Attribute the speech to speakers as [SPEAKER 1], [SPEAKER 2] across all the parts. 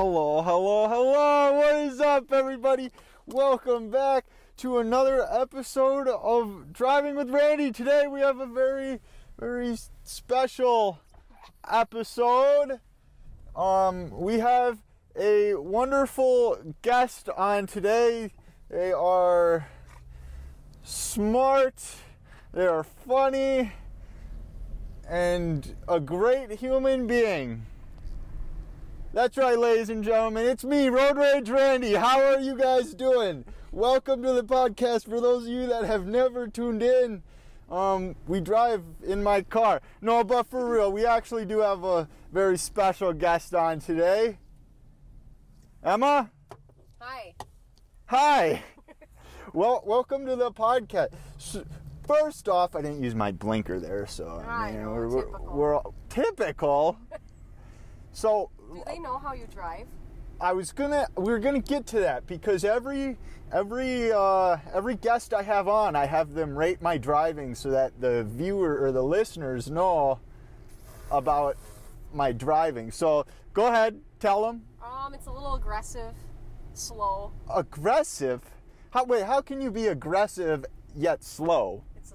[SPEAKER 1] Hello, hello, hello. What is up, everybody? Welcome back to another episode of Driving with Randy. Today we have a very, very special episode. We have a wonderful guest on today. They are smart, they are funny, and a great human being. That's right, ladies and gentlemen. It's me, Road Rage Randy. How are you guys doing? Welcome to the podcast. For those of you that have never tuned in, we drive in my car. No, but for real, we actually do have a very special guest on today. Emma?
[SPEAKER 2] Hi.
[SPEAKER 1] Hi. Well, welcome to the podcast. First off, I didn't use my blinker there, so we're all typical. So,
[SPEAKER 2] do they know how you drive?
[SPEAKER 1] We're gonna get to that because every guest I have on, I have them rate my driving so that the viewer or the listeners know about my driving. So go ahead, tell them.
[SPEAKER 2] It's a little aggressive, slow.
[SPEAKER 1] Aggressive? How can you be aggressive yet slow?
[SPEAKER 2] It's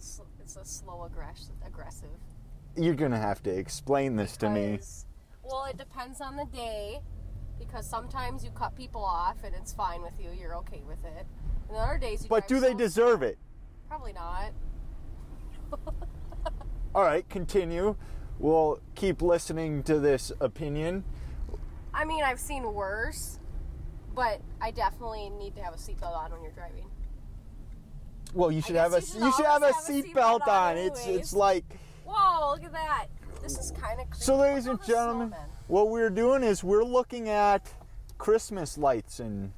[SPEAKER 2] a slow aggressive.
[SPEAKER 1] You're gonna have to explain this to me.
[SPEAKER 2] Well, it depends on the day, because sometimes you cut people off and it's fine with you. You're okay with it. And other days you
[SPEAKER 1] But do they deserve it?
[SPEAKER 2] Probably not.
[SPEAKER 1] All right, continue. We'll keep listening to this opinion.
[SPEAKER 2] I mean, I've seen worse, but I definitely need to have a seatbelt on when you're driving.
[SPEAKER 1] Well, you should have a seatbelt on. It's like,
[SPEAKER 2] whoa, look at that. This is kind of creepy.
[SPEAKER 1] So, ladies and gentlemen, what we're doing is we're looking at Christmas lights and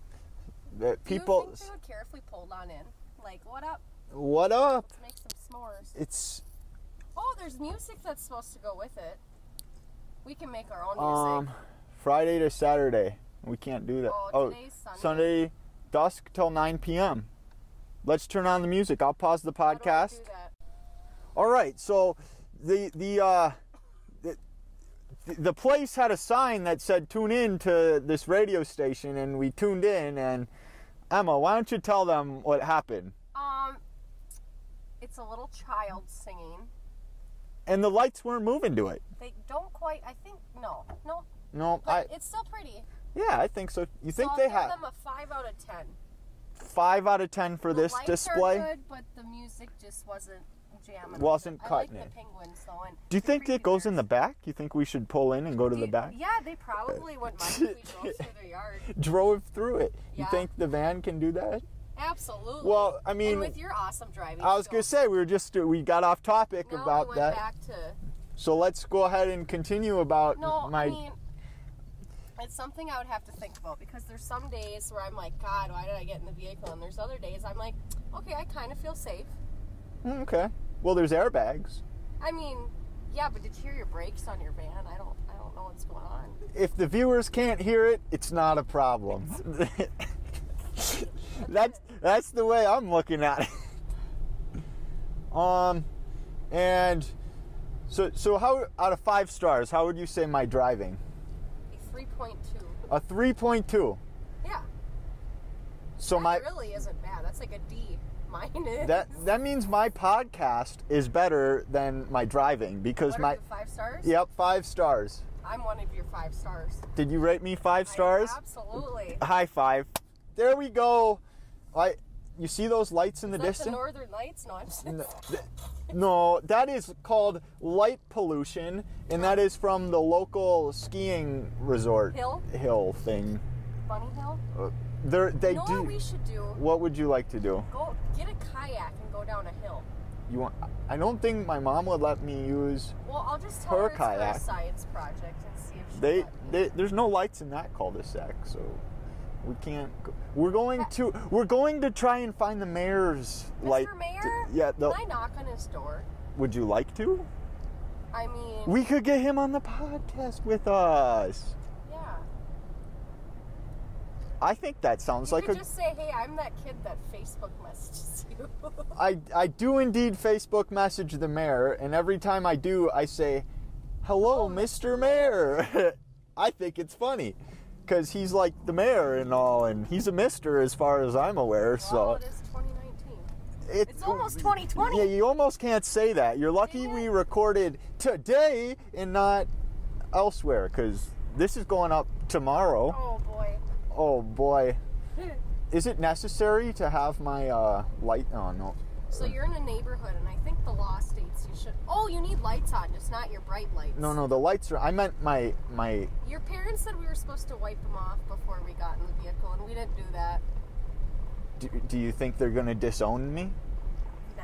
[SPEAKER 1] people.
[SPEAKER 2] Do you think they would care if we pulled on in? Like, what up?
[SPEAKER 1] What up?
[SPEAKER 2] Let's make some s'mores. Oh, there's music that's supposed to go with it. We can make our own music.
[SPEAKER 1] Friday to Saturday. We can't do that.
[SPEAKER 2] Oh, today's Sunday.
[SPEAKER 1] Sunday, dusk till 9 p.m. Let's turn on the music. I'll pause the podcast.
[SPEAKER 2] How do I do that?
[SPEAKER 1] All right, so the place had a sign that said tune in to this radio station, and we tuned in. And Emma, why don't you tell them what happened?
[SPEAKER 2] It's a little child singing,
[SPEAKER 1] and the lights weren't moving to it.
[SPEAKER 2] They don't quite. I think no.
[SPEAKER 1] But
[SPEAKER 2] it's still pretty.
[SPEAKER 1] Yeah, I think so. You think
[SPEAKER 2] I'll
[SPEAKER 1] they
[SPEAKER 2] give
[SPEAKER 1] have
[SPEAKER 2] them a 5 out of 10.
[SPEAKER 1] 5 out of 10 for this display?
[SPEAKER 2] The lights are good, but the music just wasn't jamming.
[SPEAKER 1] Wasn't cutting
[SPEAKER 2] it. I like
[SPEAKER 1] it.
[SPEAKER 2] the penguins though. And
[SPEAKER 1] do you think it goes in the back? You think we should pull in and go to the back?
[SPEAKER 2] Yeah, they probably wouldn't mind if we drove through their yard.
[SPEAKER 1] Drove through it.
[SPEAKER 2] Yeah.
[SPEAKER 1] You think the van can do that?
[SPEAKER 2] Absolutely.
[SPEAKER 1] Well, I mean,
[SPEAKER 2] and with your awesome driving.
[SPEAKER 1] I was going to say we got off topic about that.
[SPEAKER 2] Back to.
[SPEAKER 1] So let's go ahead and continue about
[SPEAKER 2] I mean, it's something I would have to think about, because there's some days where I'm like, God, why did I get in the vehicle? And there's other days I'm like, okay, I kind of feel safe.
[SPEAKER 1] Okay. Well, there's airbags.
[SPEAKER 2] I mean, yeah, but did you hear your brakes on your van? I don't know what's going on.
[SPEAKER 1] If the viewers can't hear it, it's not a problem. That's the way I'm looking at it. And so how, out of 5 stars, how would you say my driving?
[SPEAKER 2] A 3.2.
[SPEAKER 1] A 3.2.
[SPEAKER 2] Yeah.
[SPEAKER 1] So
[SPEAKER 2] that really isn't bad. That's like a D minus.
[SPEAKER 1] That means my podcast is better than my driving, because
[SPEAKER 2] what are you, 5 stars?
[SPEAKER 1] Yep, 5 stars.
[SPEAKER 2] I'm one of your 5 stars.
[SPEAKER 1] Did you rate me 5 stars?
[SPEAKER 2] Absolutely.
[SPEAKER 1] High five. There we go. You see those lights in the distance?
[SPEAKER 2] The Northern Lights? No, I'm just...
[SPEAKER 1] No, that is called light pollution, and that is from the local skiing resort. Hill thing.
[SPEAKER 2] Bunny Hill?
[SPEAKER 1] They do.
[SPEAKER 2] What we should do?
[SPEAKER 1] What would you like to do?
[SPEAKER 2] Go get a kayak and go down a hill.
[SPEAKER 1] You want? I don't think my mom would let me use.
[SPEAKER 2] Well, I'll just tell her it's
[SPEAKER 1] kayak.
[SPEAKER 2] for a science project and see if she
[SPEAKER 1] there's no lights in that cul-de-sac, so we can't. We're going to try and find the mayor's light.
[SPEAKER 2] Mr. Mayor?
[SPEAKER 1] Yeah.
[SPEAKER 2] Can I knock on his door?
[SPEAKER 1] Would you like to?
[SPEAKER 2] I mean,
[SPEAKER 1] we could get him on the podcast with us.
[SPEAKER 2] Yeah.
[SPEAKER 1] I think that sounds like
[SPEAKER 2] just say, hey, I'm that kid that Facebook messages you.
[SPEAKER 1] I do indeed Facebook message the mayor, and every time I do, I say, hello, Mr. Mayor. I think it's funny. because he's like the mayor and all, and he's a mister as far as I'm aware. So
[SPEAKER 2] Well, it is 2019. It's almost 2020.
[SPEAKER 1] Yeah, you almost can't say that. You're lucky we recorded today and not elsewhere, because this is going up tomorrow.
[SPEAKER 2] Oh boy.
[SPEAKER 1] Oh boy. Is it necessary to have my light? Oh no.
[SPEAKER 2] So you're in a neighborhood, and I think the law states you should. Oh, you need lights on, just not your bright lights.
[SPEAKER 1] No, the lights are. I meant my.
[SPEAKER 2] Your parents said we were supposed to wipe them off before we got in the vehicle, and we didn't do that.
[SPEAKER 1] Do you think they're gonna disown me?
[SPEAKER 2] Nah.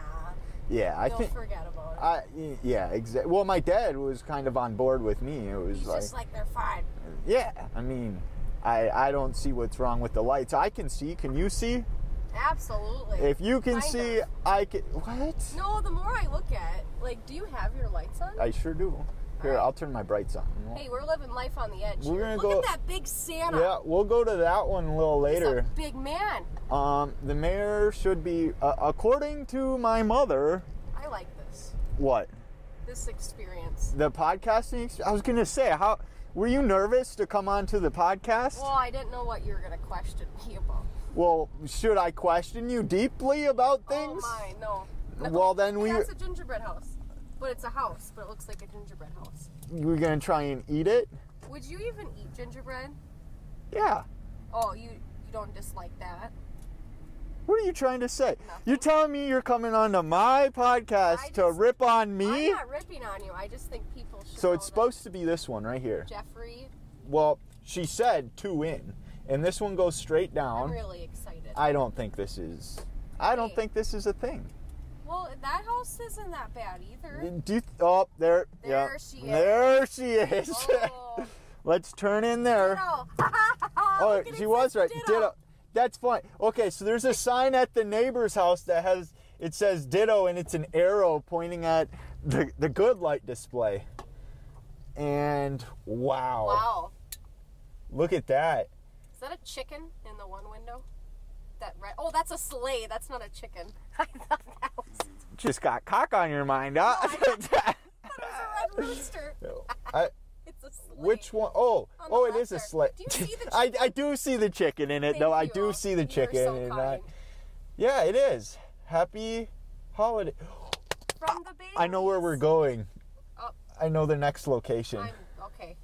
[SPEAKER 1] Yeah, I
[SPEAKER 2] They'll
[SPEAKER 1] think.
[SPEAKER 2] forget about it.
[SPEAKER 1] Yeah, exactly. Well, my dad was kind of on board with me. It was
[SPEAKER 2] He's
[SPEAKER 1] like,
[SPEAKER 2] just like, they're fine.
[SPEAKER 1] yeah. I mean, I don't see what's wrong with the lights. I can see. Can you see?
[SPEAKER 2] Absolutely.
[SPEAKER 1] If you can
[SPEAKER 2] Kind
[SPEAKER 1] see,
[SPEAKER 2] of.
[SPEAKER 1] I can. What?
[SPEAKER 2] No, the more I look at it, like, do you have your lights on?
[SPEAKER 1] I sure do. Here,
[SPEAKER 2] Alright.
[SPEAKER 1] I'll turn my brights on.
[SPEAKER 2] Hey, we're living life on the edge.
[SPEAKER 1] We're
[SPEAKER 2] here.
[SPEAKER 1] gonna
[SPEAKER 2] Look
[SPEAKER 1] go-
[SPEAKER 2] at that big Santa.
[SPEAKER 1] Yeah, we'll go to that one a little
[SPEAKER 2] He's
[SPEAKER 1] later.
[SPEAKER 2] a big man.
[SPEAKER 1] The mayor should be, according to my mother,
[SPEAKER 2] I like this.
[SPEAKER 1] what?
[SPEAKER 2] This experience.
[SPEAKER 1] The podcasting? I was gonna say, how were you nervous to come on to the podcast?
[SPEAKER 2] Well, I didn't know what you were going to question me about.
[SPEAKER 1] Well, should I question you deeply about things?
[SPEAKER 2] Oh my, no.
[SPEAKER 1] Well, then
[SPEAKER 2] Hey, that's a gingerbread house. But it's a house, but it looks like a gingerbread house.
[SPEAKER 1] We're gonna try and eat it?
[SPEAKER 2] Would you even eat gingerbread?
[SPEAKER 1] Yeah.
[SPEAKER 2] Oh, you don't dislike that?
[SPEAKER 1] What are you trying to say?
[SPEAKER 2] Nothing.
[SPEAKER 1] You're telling me you're coming onto my podcast to rip on me?
[SPEAKER 2] I'm not ripping on you. I just think people should
[SPEAKER 1] So
[SPEAKER 2] know
[SPEAKER 1] it's supposed to be this one right here.
[SPEAKER 2] that Jeffrey.
[SPEAKER 1] Well, she said 2 in, and this one goes straight down.
[SPEAKER 2] I'm really excited.
[SPEAKER 1] I don't think this is a thing.
[SPEAKER 2] Well, that house isn't that bad either.
[SPEAKER 1] Oh, there.
[SPEAKER 2] There
[SPEAKER 1] yeah.
[SPEAKER 2] she is.
[SPEAKER 1] There she is.
[SPEAKER 2] Oh.
[SPEAKER 1] Let's turn in there.
[SPEAKER 2] Ditto.
[SPEAKER 1] Oh,
[SPEAKER 2] Look at
[SPEAKER 1] she
[SPEAKER 2] it,
[SPEAKER 1] was
[SPEAKER 2] says
[SPEAKER 1] right.
[SPEAKER 2] ditto.
[SPEAKER 1] Ditto. That's fine. Okay, so there's a sign at the neighbor's house that says ditto, and it's an arrow pointing at the good light display. And wow.
[SPEAKER 2] Wow.
[SPEAKER 1] Look at that.
[SPEAKER 2] Is that a chicken in the one window? That red? Oh, that's a sleigh. That's not a chicken. I thought that was.
[SPEAKER 1] Just got cock on your mind, huh?
[SPEAKER 2] That was a red rooster. It's a sleigh.
[SPEAKER 1] Which one? Oh,
[SPEAKER 2] On the
[SPEAKER 1] it
[SPEAKER 2] left
[SPEAKER 1] is a
[SPEAKER 2] there.
[SPEAKER 1] sleigh.
[SPEAKER 2] Do you see the
[SPEAKER 1] I do see the chicken in it,
[SPEAKER 2] Thank
[SPEAKER 1] though. I
[SPEAKER 2] you.
[SPEAKER 1] do see the
[SPEAKER 2] You're
[SPEAKER 1] chicken.
[SPEAKER 2] so
[SPEAKER 1] and
[SPEAKER 2] kind.
[SPEAKER 1] yeah, it is. Happy holiday.
[SPEAKER 2] From the baby.
[SPEAKER 1] I know where we're going.
[SPEAKER 2] Oh.
[SPEAKER 1] I know the next location.
[SPEAKER 2] Okay.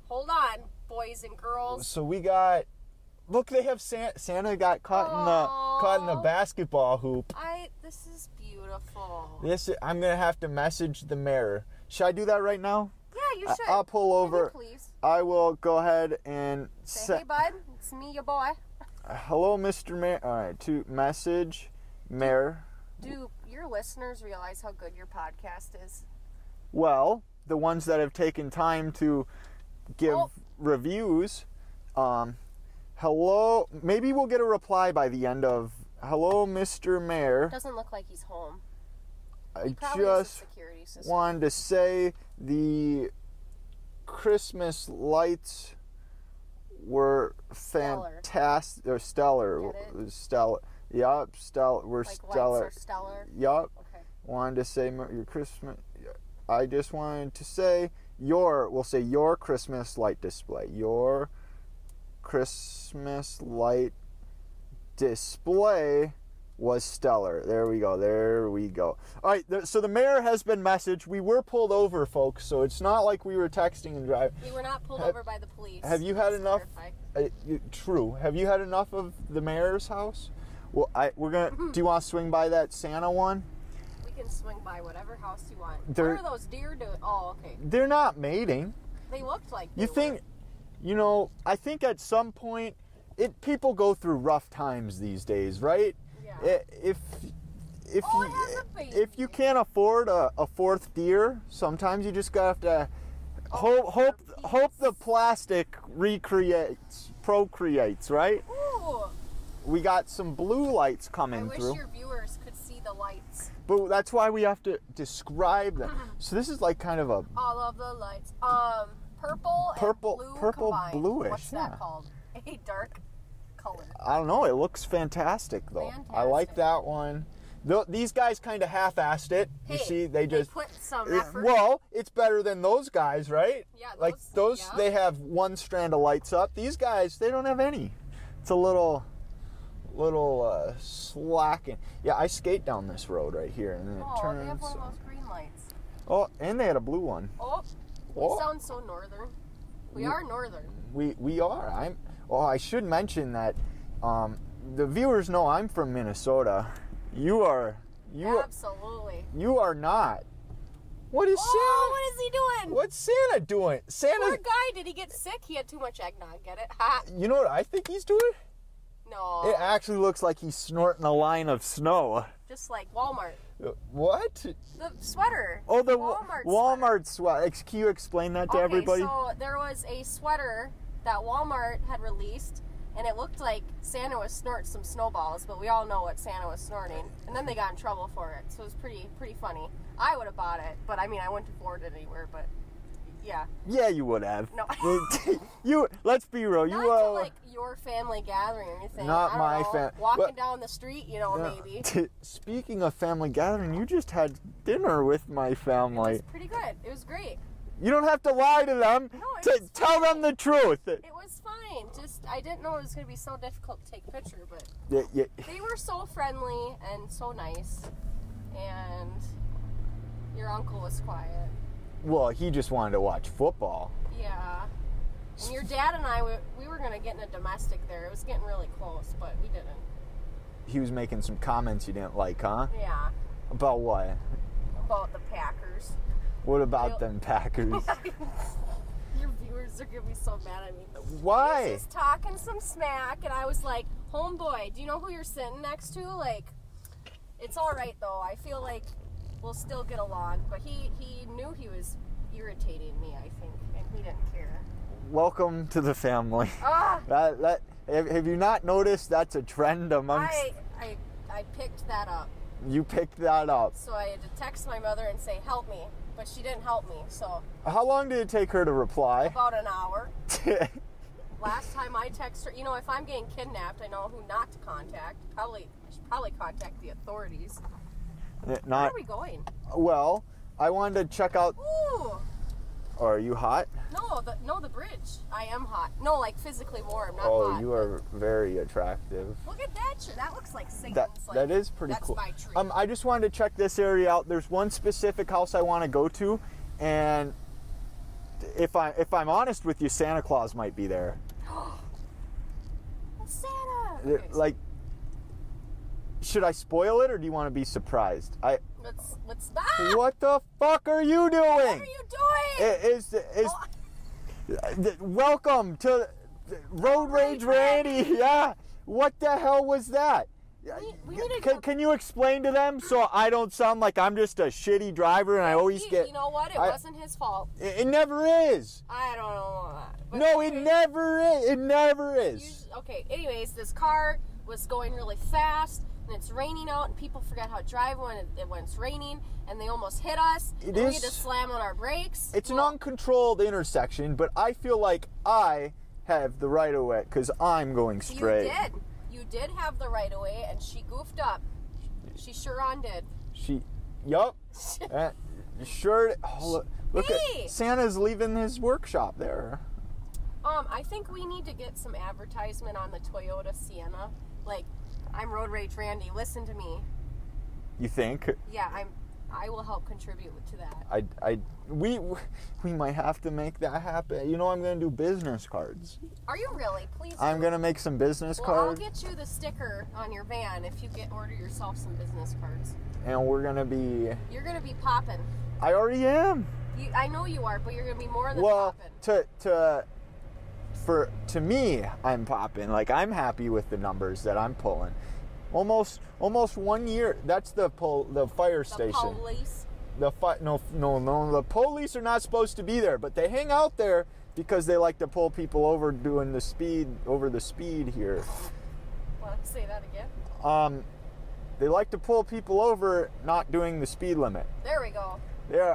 [SPEAKER 2] Hold on, boys and girls.
[SPEAKER 1] So we got. Look, they have Santa got caught in the basketball hoop.
[SPEAKER 2] This is beautiful.
[SPEAKER 1] I'm gonna have to message the mayor. Should I do that right now?
[SPEAKER 2] Yeah, you should.
[SPEAKER 1] I'll pull over.
[SPEAKER 2] Can you please
[SPEAKER 1] I will go ahead and
[SPEAKER 2] say, hey, bud, it's me, your boy.
[SPEAKER 1] hello, Mr. Mayor. All right, to message mayor.
[SPEAKER 2] Do your listeners realize how good your podcast is?
[SPEAKER 1] Well, the ones that have taken time to give reviews. Hello. Maybe we'll get a reply by the end of. Hello, Mr. Mayor.
[SPEAKER 2] Doesn't look like he's home.
[SPEAKER 1] I
[SPEAKER 2] He probably has a
[SPEAKER 1] just
[SPEAKER 2] security system.
[SPEAKER 1] wanted to say the Christmas lights were fantastic. Or stellar.
[SPEAKER 2] Get it?
[SPEAKER 1] Stellar. Yup, stellar. We're
[SPEAKER 2] Like
[SPEAKER 1] stellar.
[SPEAKER 2] lights are stellar.
[SPEAKER 1] Yup.
[SPEAKER 2] Okay.
[SPEAKER 1] Wanted to say your Christmas. I just wanted to say we'll say your Christmas light display. Your Christmas light display was stellar. There we go. All right, so the mayor has been messaged. We were pulled over, folks, so it's not like we were texting and driving.
[SPEAKER 2] We were not pulled over by the police.
[SPEAKER 1] Have you had
[SPEAKER 2] Let's
[SPEAKER 1] enough?
[SPEAKER 2] clarify.
[SPEAKER 1] True. Have you had enough of the mayor's house? Well, we're gonna. Do you want to swing by that Santa one?
[SPEAKER 2] We can swing by whatever house you want. What
[SPEAKER 1] They're-
[SPEAKER 2] are those deer doing? Oh, okay.
[SPEAKER 1] They're not mating.
[SPEAKER 2] They looked like
[SPEAKER 1] You
[SPEAKER 2] they
[SPEAKER 1] think, I think at some point, people go through rough times these days, right?
[SPEAKER 2] Yeah.
[SPEAKER 1] If
[SPEAKER 2] Oh, it has a baby.
[SPEAKER 1] if you can't afford a fourth deer, sometimes you just gotta have to hope the plastic procreates, right?
[SPEAKER 2] Ooh.
[SPEAKER 1] We got some blue lights
[SPEAKER 2] I
[SPEAKER 1] coming
[SPEAKER 2] wish
[SPEAKER 1] through,
[SPEAKER 2] your viewers could see the lights.
[SPEAKER 1] but that's why we have to describe them. So this is like kind of a
[SPEAKER 2] All of the lights. Purple and blue
[SPEAKER 1] purple
[SPEAKER 2] combined.
[SPEAKER 1] bluish,
[SPEAKER 2] What's
[SPEAKER 1] yeah.
[SPEAKER 2] that called? A dark color.
[SPEAKER 1] I don't know. It looks fantastic, though. I like
[SPEAKER 2] Fantastic.
[SPEAKER 1] that one. These guys kind of half-assed it. You
[SPEAKER 2] Hey,
[SPEAKER 1] see, they just
[SPEAKER 2] put some effort.
[SPEAKER 1] well, it's better than those guys, right?
[SPEAKER 2] Yeah,
[SPEAKER 1] like those
[SPEAKER 2] yeah.
[SPEAKER 1] they have one strand of lights up. These guys, they don't have any. It's a little slacking. Yeah, I skate down this road right here, and then it
[SPEAKER 2] Oh,
[SPEAKER 1] turns.
[SPEAKER 2] they have one of those green lights.
[SPEAKER 1] Oh, and they had a blue one.
[SPEAKER 2] Oh,
[SPEAKER 1] Oh.
[SPEAKER 2] we sound so northern. We are northern.
[SPEAKER 1] We are. I should mention that the viewers know I'm from Minnesota. You are
[SPEAKER 2] Absolutely.
[SPEAKER 1] you are not. What is
[SPEAKER 2] Oh, what is he doing?
[SPEAKER 1] Santa? What's Santa doing?
[SPEAKER 2] Poor
[SPEAKER 1] Santa.
[SPEAKER 2] guy, did he get sick? He had too much eggnog, get it? Ha!
[SPEAKER 1] You know what I think he's doing?
[SPEAKER 2] No.
[SPEAKER 1] It actually looks like he's snorting a line of snow.
[SPEAKER 2] Just like Walmart.
[SPEAKER 1] What?
[SPEAKER 2] The sweater.
[SPEAKER 1] Oh, the
[SPEAKER 2] Walmart
[SPEAKER 1] sweater. Can you explain that to
[SPEAKER 2] Okay,
[SPEAKER 1] everybody?
[SPEAKER 2] so there was a sweater that Walmart had released, and it looked like Santa was snorting some snowballs, but we all know what Santa was snorting. And then they got in trouble for it, so it was pretty funny. I would have bought it, but I mean, I wouldn't afford it anywhere, but yeah.
[SPEAKER 1] Yeah, you would have.
[SPEAKER 2] No.
[SPEAKER 1] Let's be real.
[SPEAKER 2] Not to like your family gathering or anything.
[SPEAKER 1] Not
[SPEAKER 2] I don't
[SPEAKER 1] my
[SPEAKER 2] know,
[SPEAKER 1] fam-
[SPEAKER 2] Walking
[SPEAKER 1] but-
[SPEAKER 2] down the street, you know, maybe.
[SPEAKER 1] Speaking of family gathering, you just had dinner with my
[SPEAKER 2] It
[SPEAKER 1] family.
[SPEAKER 2] was pretty good. It was great.
[SPEAKER 1] You don't have to lie to them.
[SPEAKER 2] No, it was
[SPEAKER 1] Tell them the truth.
[SPEAKER 2] It was fine. Just I didn't know it was going to be so difficult to take a picture, but
[SPEAKER 1] Yeah.
[SPEAKER 2] they were so friendly and so nice. And your uncle was quiet.
[SPEAKER 1] Well, he just wanted to watch football.
[SPEAKER 2] Yeah. And your dad and I, we were going to get in a domestic there. It was getting really close, but we didn't.
[SPEAKER 1] He was making some comments you didn't like, huh?
[SPEAKER 2] Yeah.
[SPEAKER 1] About what?
[SPEAKER 2] About the Packers.
[SPEAKER 1] What about
[SPEAKER 2] Real-
[SPEAKER 1] them Packers?
[SPEAKER 2] Your viewers are going to be so mad at me.
[SPEAKER 1] Why?
[SPEAKER 2] He was just talking some smack, and I was like, homeboy, do you know who you're sitting next to? Like, it's all right, though. I feel like we'll still get along. But he knew he was irritating me, I think, and he didn't care.
[SPEAKER 1] Welcome to the family.
[SPEAKER 2] Ah!
[SPEAKER 1] Have you not noticed that's a trend amongst...
[SPEAKER 2] I picked that up.
[SPEAKER 1] You picked that up.
[SPEAKER 2] So I had to text my mother and say, help me. But she didn't help me, so
[SPEAKER 1] How long did it take her to reply?
[SPEAKER 2] about an hour. Last time I text her, you know, if I'm getting kidnapped, I know who not to contact. I should probably contact the authorities. Where
[SPEAKER 1] Not
[SPEAKER 2] are we going?
[SPEAKER 1] well. I wanted to check out.
[SPEAKER 2] Ooh!
[SPEAKER 1] Oh, are you hot?
[SPEAKER 2] No, the bridge. I am hot. No, like physically warm, not
[SPEAKER 1] Oh,
[SPEAKER 2] hot.
[SPEAKER 1] you are very attractive.
[SPEAKER 2] Look at that tree. That looks like Satan's.
[SPEAKER 1] That is pretty
[SPEAKER 2] that's
[SPEAKER 1] cool.
[SPEAKER 2] my tree.
[SPEAKER 1] I just wanted to check this area out. There's one specific house I want to go to, and if I'm honest with you, Santa Claus might be there.
[SPEAKER 2] It's Santa. Okay,
[SPEAKER 1] Like, should I spoil it or do you want to be surprised?
[SPEAKER 2] let's stop.
[SPEAKER 1] What the fuck are you doing?
[SPEAKER 2] What are you doing?
[SPEAKER 1] Welcome to Road Rage Randy. Yeah. What the hell was that?
[SPEAKER 2] We need to
[SPEAKER 1] Can you explain to them so I don't sound like I'm just a shitty driver and I always get...
[SPEAKER 2] You know what? It wasn't his fault.
[SPEAKER 1] It never is.
[SPEAKER 2] I don't know. But
[SPEAKER 1] No, it
[SPEAKER 2] anyways,
[SPEAKER 1] never is. It never is.
[SPEAKER 2] Okay, anyways, this car was going really fast, and it's raining out, and people forget how to drive when it's raining, and they almost hit us.
[SPEAKER 1] It
[SPEAKER 2] and we
[SPEAKER 1] is-
[SPEAKER 2] had to slam on our brakes.
[SPEAKER 1] It's an
[SPEAKER 2] Well,
[SPEAKER 1] uncontrolled intersection, but I feel like I have the right of way because I'm going straight.
[SPEAKER 2] You did have the right of way, and she goofed up. She sure on did.
[SPEAKER 1] Yup. Sure. Oh, look
[SPEAKER 2] Hey!
[SPEAKER 1] at Santa's leaving his workshop there.
[SPEAKER 2] I think we need to get some advertisement on the Toyota Sienna. Like, I'm Road Rage Randy. Listen to me.
[SPEAKER 1] You think?
[SPEAKER 2] Yeah, I will help contribute to that.
[SPEAKER 1] We might have to make that happen. You know, I'm gonna do business cards.
[SPEAKER 2] Are you really? Please.
[SPEAKER 1] I'm gonna make some business
[SPEAKER 2] Well,
[SPEAKER 1] cards,
[SPEAKER 2] I'll get you the sticker on your van if you order yourself some business cards.
[SPEAKER 1] and we're gonna be.
[SPEAKER 2] You're gonna be popping.
[SPEAKER 1] I already am.
[SPEAKER 2] I know you are, but you're gonna be more than
[SPEAKER 1] Well,
[SPEAKER 2] popping.
[SPEAKER 1] to me, I'm popping. Like, I'm happy with the numbers that I'm pulling. Almost 1 year. That's the fire station.
[SPEAKER 2] The police.
[SPEAKER 1] No. The police are not supposed to be there, but they hang out there because they like to pull people over doing the speed here.
[SPEAKER 2] Want to say that again?
[SPEAKER 1] They like to pull people over not doing the speed limit.
[SPEAKER 2] There we go.
[SPEAKER 1] There,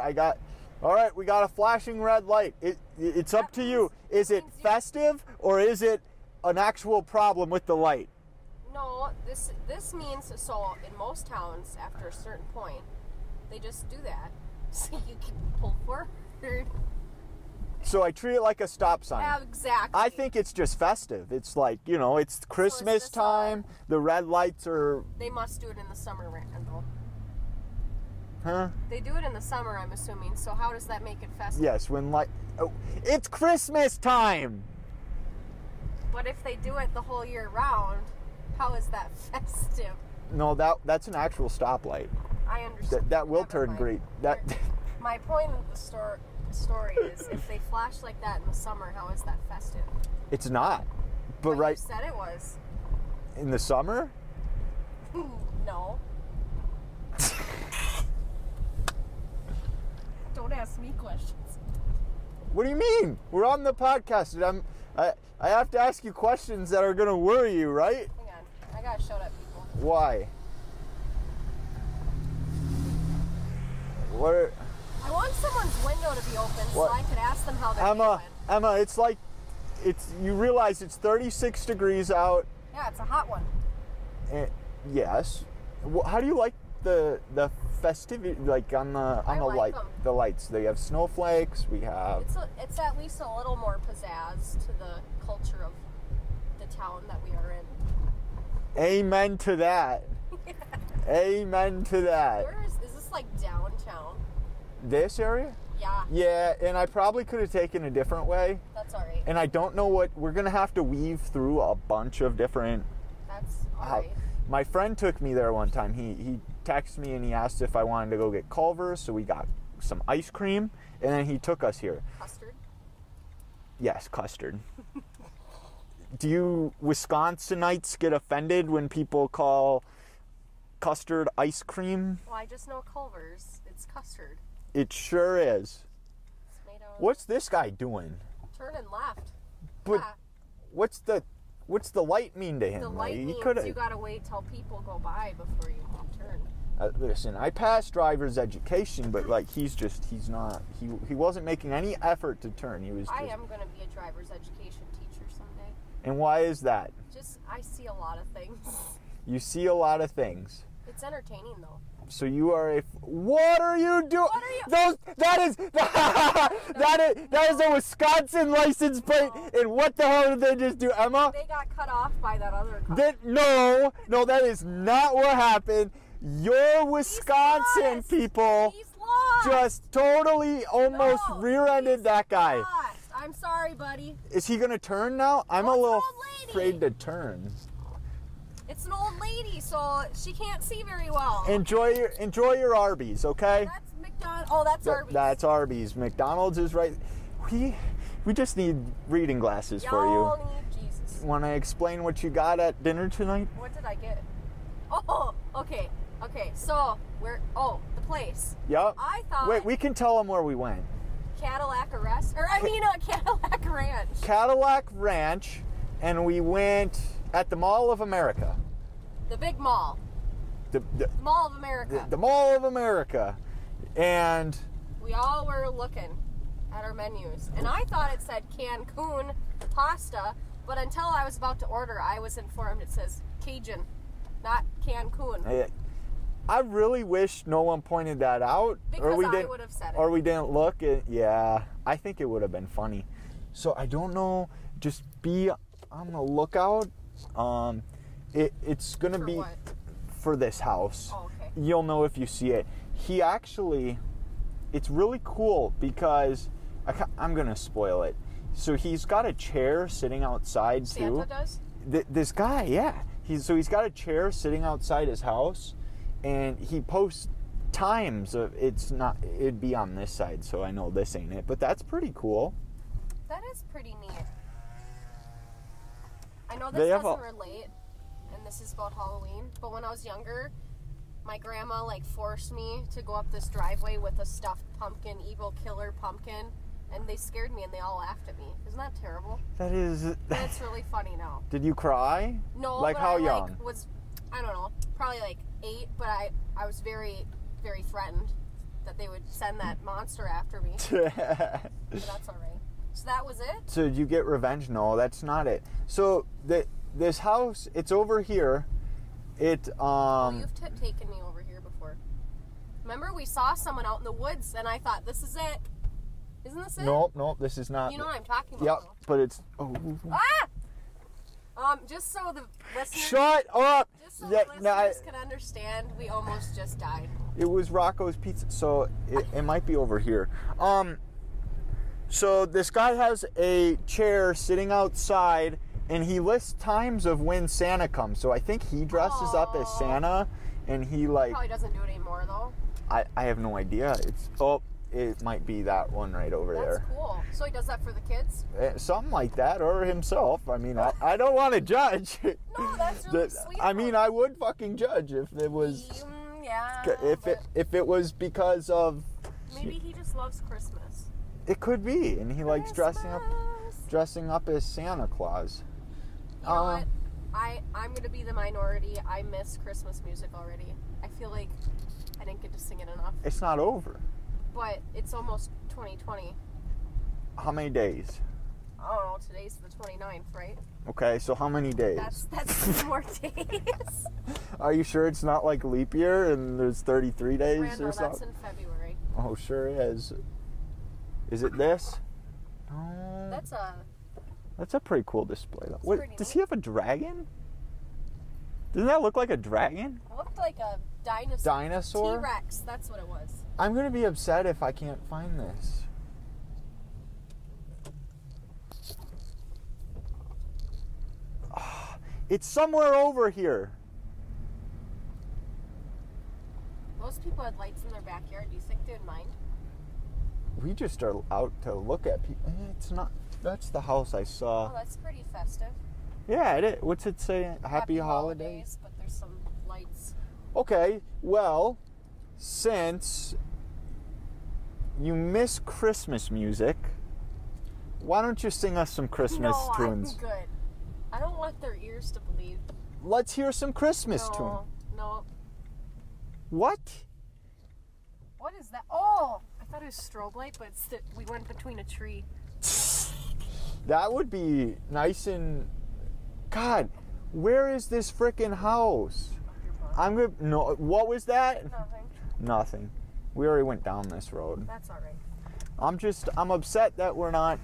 [SPEAKER 1] all right, we got a flashing red light. It's up to you. Is it festive or is it an actual problem with the light?
[SPEAKER 2] No, this means, so in most towns, after a certain point, they just do that. So you can pull forward.
[SPEAKER 1] So I treat it like a stop sign.
[SPEAKER 2] Yeah, exactly.
[SPEAKER 1] I think it's just festive. It's like, you know, it's Christmas time. The red lights are...
[SPEAKER 2] They must do it in the summer, Randall.
[SPEAKER 1] Huh?
[SPEAKER 2] They do it in the summer, I'm assuming. So how does that make it festive?
[SPEAKER 1] Yes, when like... Oh, it's Christmas time!
[SPEAKER 2] But if they do it the whole year round, how is that festive?
[SPEAKER 1] No, that's an actual stoplight.
[SPEAKER 2] I understand.
[SPEAKER 1] That will
[SPEAKER 2] Never
[SPEAKER 1] turn
[SPEAKER 2] mind.
[SPEAKER 1] green. That...
[SPEAKER 2] My point of the story is, if they flash like that in the summer, how is that festive?
[SPEAKER 1] It's not. But right...
[SPEAKER 2] You said it was.
[SPEAKER 1] In the summer?
[SPEAKER 2] No. Don't ask me questions.
[SPEAKER 1] What do you mean? We're on the podcast, and I have to ask you questions that are gonna worry you, right?
[SPEAKER 2] Hang on. I gotta shout at people.
[SPEAKER 1] Why? What?
[SPEAKER 2] I want someone's window to be open
[SPEAKER 1] What?
[SPEAKER 2] so I could ask them how they're doing.
[SPEAKER 1] Emma, it's like, you realize it's 36 degrees out.
[SPEAKER 2] Yeah, it's a hot one.
[SPEAKER 1] Yes. How do you like the festivity, like on the
[SPEAKER 2] like
[SPEAKER 1] light,
[SPEAKER 2] them.
[SPEAKER 1] the lights? They have snowflakes. We have.
[SPEAKER 2] It's at least a little more pizzazz to the culture of the town that we are in.
[SPEAKER 1] Amen to that. Amen to that.
[SPEAKER 2] Where is this like downtown?
[SPEAKER 1] This area?
[SPEAKER 2] Yeah.
[SPEAKER 1] Yeah, and I probably could have taken a different way.
[SPEAKER 2] That's alright.
[SPEAKER 1] And I don't know what we're gonna have to weave through a bunch of different.
[SPEAKER 2] That's alright.
[SPEAKER 1] My friend took me there one time. He texted me and he asked if I wanted to go get Culver's, so we got some ice cream, and then he took us here.
[SPEAKER 2] Custard?
[SPEAKER 1] Yes, custard. Do you Wisconsinites get offended when people call custard ice cream?
[SPEAKER 2] Well, I just know Culver's. It's custard.
[SPEAKER 1] It sure is.
[SPEAKER 2] It's made out of...
[SPEAKER 1] What's this guy doing?
[SPEAKER 2] Turning left.
[SPEAKER 1] But
[SPEAKER 2] Yeah.
[SPEAKER 1] what's the light mean to him?
[SPEAKER 2] The light
[SPEAKER 1] He
[SPEAKER 2] means
[SPEAKER 1] coulda-
[SPEAKER 2] you gotta wait till people go by before you turn.
[SPEAKER 1] Listen, I passed driver's education, but like he wasn't making any effort to turn. He was just,
[SPEAKER 2] I am gonna be a driver's education teacher someday.
[SPEAKER 1] And why is that?
[SPEAKER 2] Just, I see a lot of things.
[SPEAKER 1] You see a lot of things.
[SPEAKER 2] It's entertaining though.
[SPEAKER 1] So you are what are you doing?
[SPEAKER 2] What are you-
[SPEAKER 1] that is a Wisconsin license plate. And what the hell did they just do, Emma?
[SPEAKER 2] They got cut off by that other car.
[SPEAKER 1] No, that is not what happened. Your Wisconsin
[SPEAKER 2] lost.
[SPEAKER 1] people
[SPEAKER 2] He's lost.
[SPEAKER 1] just totally almost
[SPEAKER 2] No,
[SPEAKER 1] rear-ended
[SPEAKER 2] he's
[SPEAKER 1] that guy.
[SPEAKER 2] lost. I'm sorry, buddy.
[SPEAKER 1] Is he gonna turn now? I'm
[SPEAKER 2] Oh,
[SPEAKER 1] a
[SPEAKER 2] it's an
[SPEAKER 1] little
[SPEAKER 2] old lady.
[SPEAKER 1] afraid to turn.
[SPEAKER 2] It's an old lady, so she can't see very well.
[SPEAKER 1] Enjoy your Arby's, okay?
[SPEAKER 2] That's McDonald's. Oh, that's Arby's.
[SPEAKER 1] That's Arby's. McDonald's is right. We just need reading glasses for
[SPEAKER 2] Y'all
[SPEAKER 1] you.
[SPEAKER 2] need Jesus.
[SPEAKER 1] Want to explain what you got at dinner tonight?
[SPEAKER 2] What did I get? Oh, okay. So the place.
[SPEAKER 1] Yep.
[SPEAKER 2] I thought.
[SPEAKER 1] Wait, we can tell them where we went.
[SPEAKER 2] Cadillac Cadillac Ranch.
[SPEAKER 1] Cadillac Ranch, and we went at the Mall of America.
[SPEAKER 2] The big mall.
[SPEAKER 1] The
[SPEAKER 2] Mall of America.
[SPEAKER 1] the Mall of America, and
[SPEAKER 2] We all were looking at our menus, and I thought it said Cancun pasta, but until I was about to order, I was informed it says Cajun, not Cancun.
[SPEAKER 1] I really wish no one pointed that out,
[SPEAKER 2] Because I would have said it.
[SPEAKER 1] or we didn't look. Yeah, I think it would have been funny. So I don't know. Just be on the lookout. It's gonna
[SPEAKER 2] For
[SPEAKER 1] be
[SPEAKER 2] what?
[SPEAKER 1] for this house.
[SPEAKER 2] Oh, okay.
[SPEAKER 1] You'll know if you see it. He actually, it's really cool because I'm gonna spoil it. So he's got a chair sitting outside too.
[SPEAKER 2] Santa does?
[SPEAKER 1] This guy, yeah. He's got a chair sitting outside his house, and he posts times of it'd be on this side, so I know this ain't it, but that's pretty cool.
[SPEAKER 2] That is pretty neat. I know
[SPEAKER 1] They
[SPEAKER 2] this
[SPEAKER 1] have
[SPEAKER 2] doesn't relate, and this is about Halloween, but when I was younger, my grandma forced me to go up this driveway with a stuffed pumpkin, evil killer pumpkin, and they scared me and they all laughed at me. Isn't that terrible?
[SPEAKER 1] That is.
[SPEAKER 2] And it's really funny now.
[SPEAKER 1] Did you cry?
[SPEAKER 2] No,
[SPEAKER 1] Like
[SPEAKER 2] but
[SPEAKER 1] how
[SPEAKER 2] I
[SPEAKER 1] young?
[SPEAKER 2] was, I don't know, probably 8, but I was very, very threatened that they would send that monster after me. But that's all right. So that was it?
[SPEAKER 1] So did you get revenge? No, that's not it. So this house, it's over here. It
[SPEAKER 2] You've taken me over here before. Remember, we saw someone out in the woods, and I thought, this is it. Isn't this it?
[SPEAKER 1] Nope, this is not.
[SPEAKER 2] You know what I'm talking about.
[SPEAKER 1] Yep,
[SPEAKER 2] though.
[SPEAKER 1] but it's. Oh.
[SPEAKER 2] Just so the listeners.
[SPEAKER 1] Shut up!
[SPEAKER 2] Just so the listeners can understand, we almost just died.
[SPEAKER 1] It was Rocco's Pizza, so it might be over here. So this guy has a chair sitting outside, and he lists times of when Santa comes. So I think he dresses up as Santa, and he like.
[SPEAKER 2] Probably doesn't do it anymore though.
[SPEAKER 1] I have no idea. It might be that one right over there.
[SPEAKER 2] That's cool. So he does that for the kids?
[SPEAKER 1] Something like that, or himself. I mean, I don't want to judge.
[SPEAKER 2] No, that's really sweet.
[SPEAKER 1] I mean, I would fucking judge if it was.
[SPEAKER 2] Yeah.
[SPEAKER 1] If it was because of.
[SPEAKER 2] Maybe he just loves Christmas.
[SPEAKER 1] It could be, and he likes dressing up as Santa Claus.
[SPEAKER 2] You know what? I'm gonna be the minority. I miss Christmas music already. I feel like I didn't get to sing it enough.
[SPEAKER 1] It's not over.
[SPEAKER 2] But it's almost 2020.
[SPEAKER 1] How many days?
[SPEAKER 2] I don't know. Today's the 29th, right?
[SPEAKER 1] Okay, so how many days?
[SPEAKER 2] That's 2 more days.
[SPEAKER 1] Are you sure it's not like leap year and there's 33 days
[SPEAKER 2] Randall,
[SPEAKER 1] or something?
[SPEAKER 2] that's in February.
[SPEAKER 1] Oh, sure is. Is it this? No. That's a pretty cool display, though. What, does he have a dragon? Doesn't that look like a dragon?
[SPEAKER 2] It looked like a dinosaur.
[SPEAKER 1] Dinosaur?
[SPEAKER 2] T-Rex, that's what it was.
[SPEAKER 1] I'm going to be upset if I can't find this. It's somewhere over here.
[SPEAKER 2] Most people had lights in their backyard. Do you think they would mind?
[SPEAKER 1] We just are out to look at people. It's not. That's the house I saw.
[SPEAKER 2] Oh, that's pretty festive.
[SPEAKER 1] Yeah, it is. What's it say? Happy holidays.
[SPEAKER 2] But there's some lights.
[SPEAKER 1] Okay, well, since you miss Christmas music, why don't you sing us some Christmas tunes?
[SPEAKER 2] No, I'm good. I don't want their ears to bleed.
[SPEAKER 1] Let's hear some Christmas tune.
[SPEAKER 2] No.
[SPEAKER 1] What?
[SPEAKER 2] What is that? Oh, I thought it was strobe light, but we went between a tree.
[SPEAKER 1] That would be nice and... God, where is this frickin' house? I'm gonna... No, what was that? Nothing. We already went down this road.
[SPEAKER 2] That's all right.
[SPEAKER 1] I'm upset that we're not...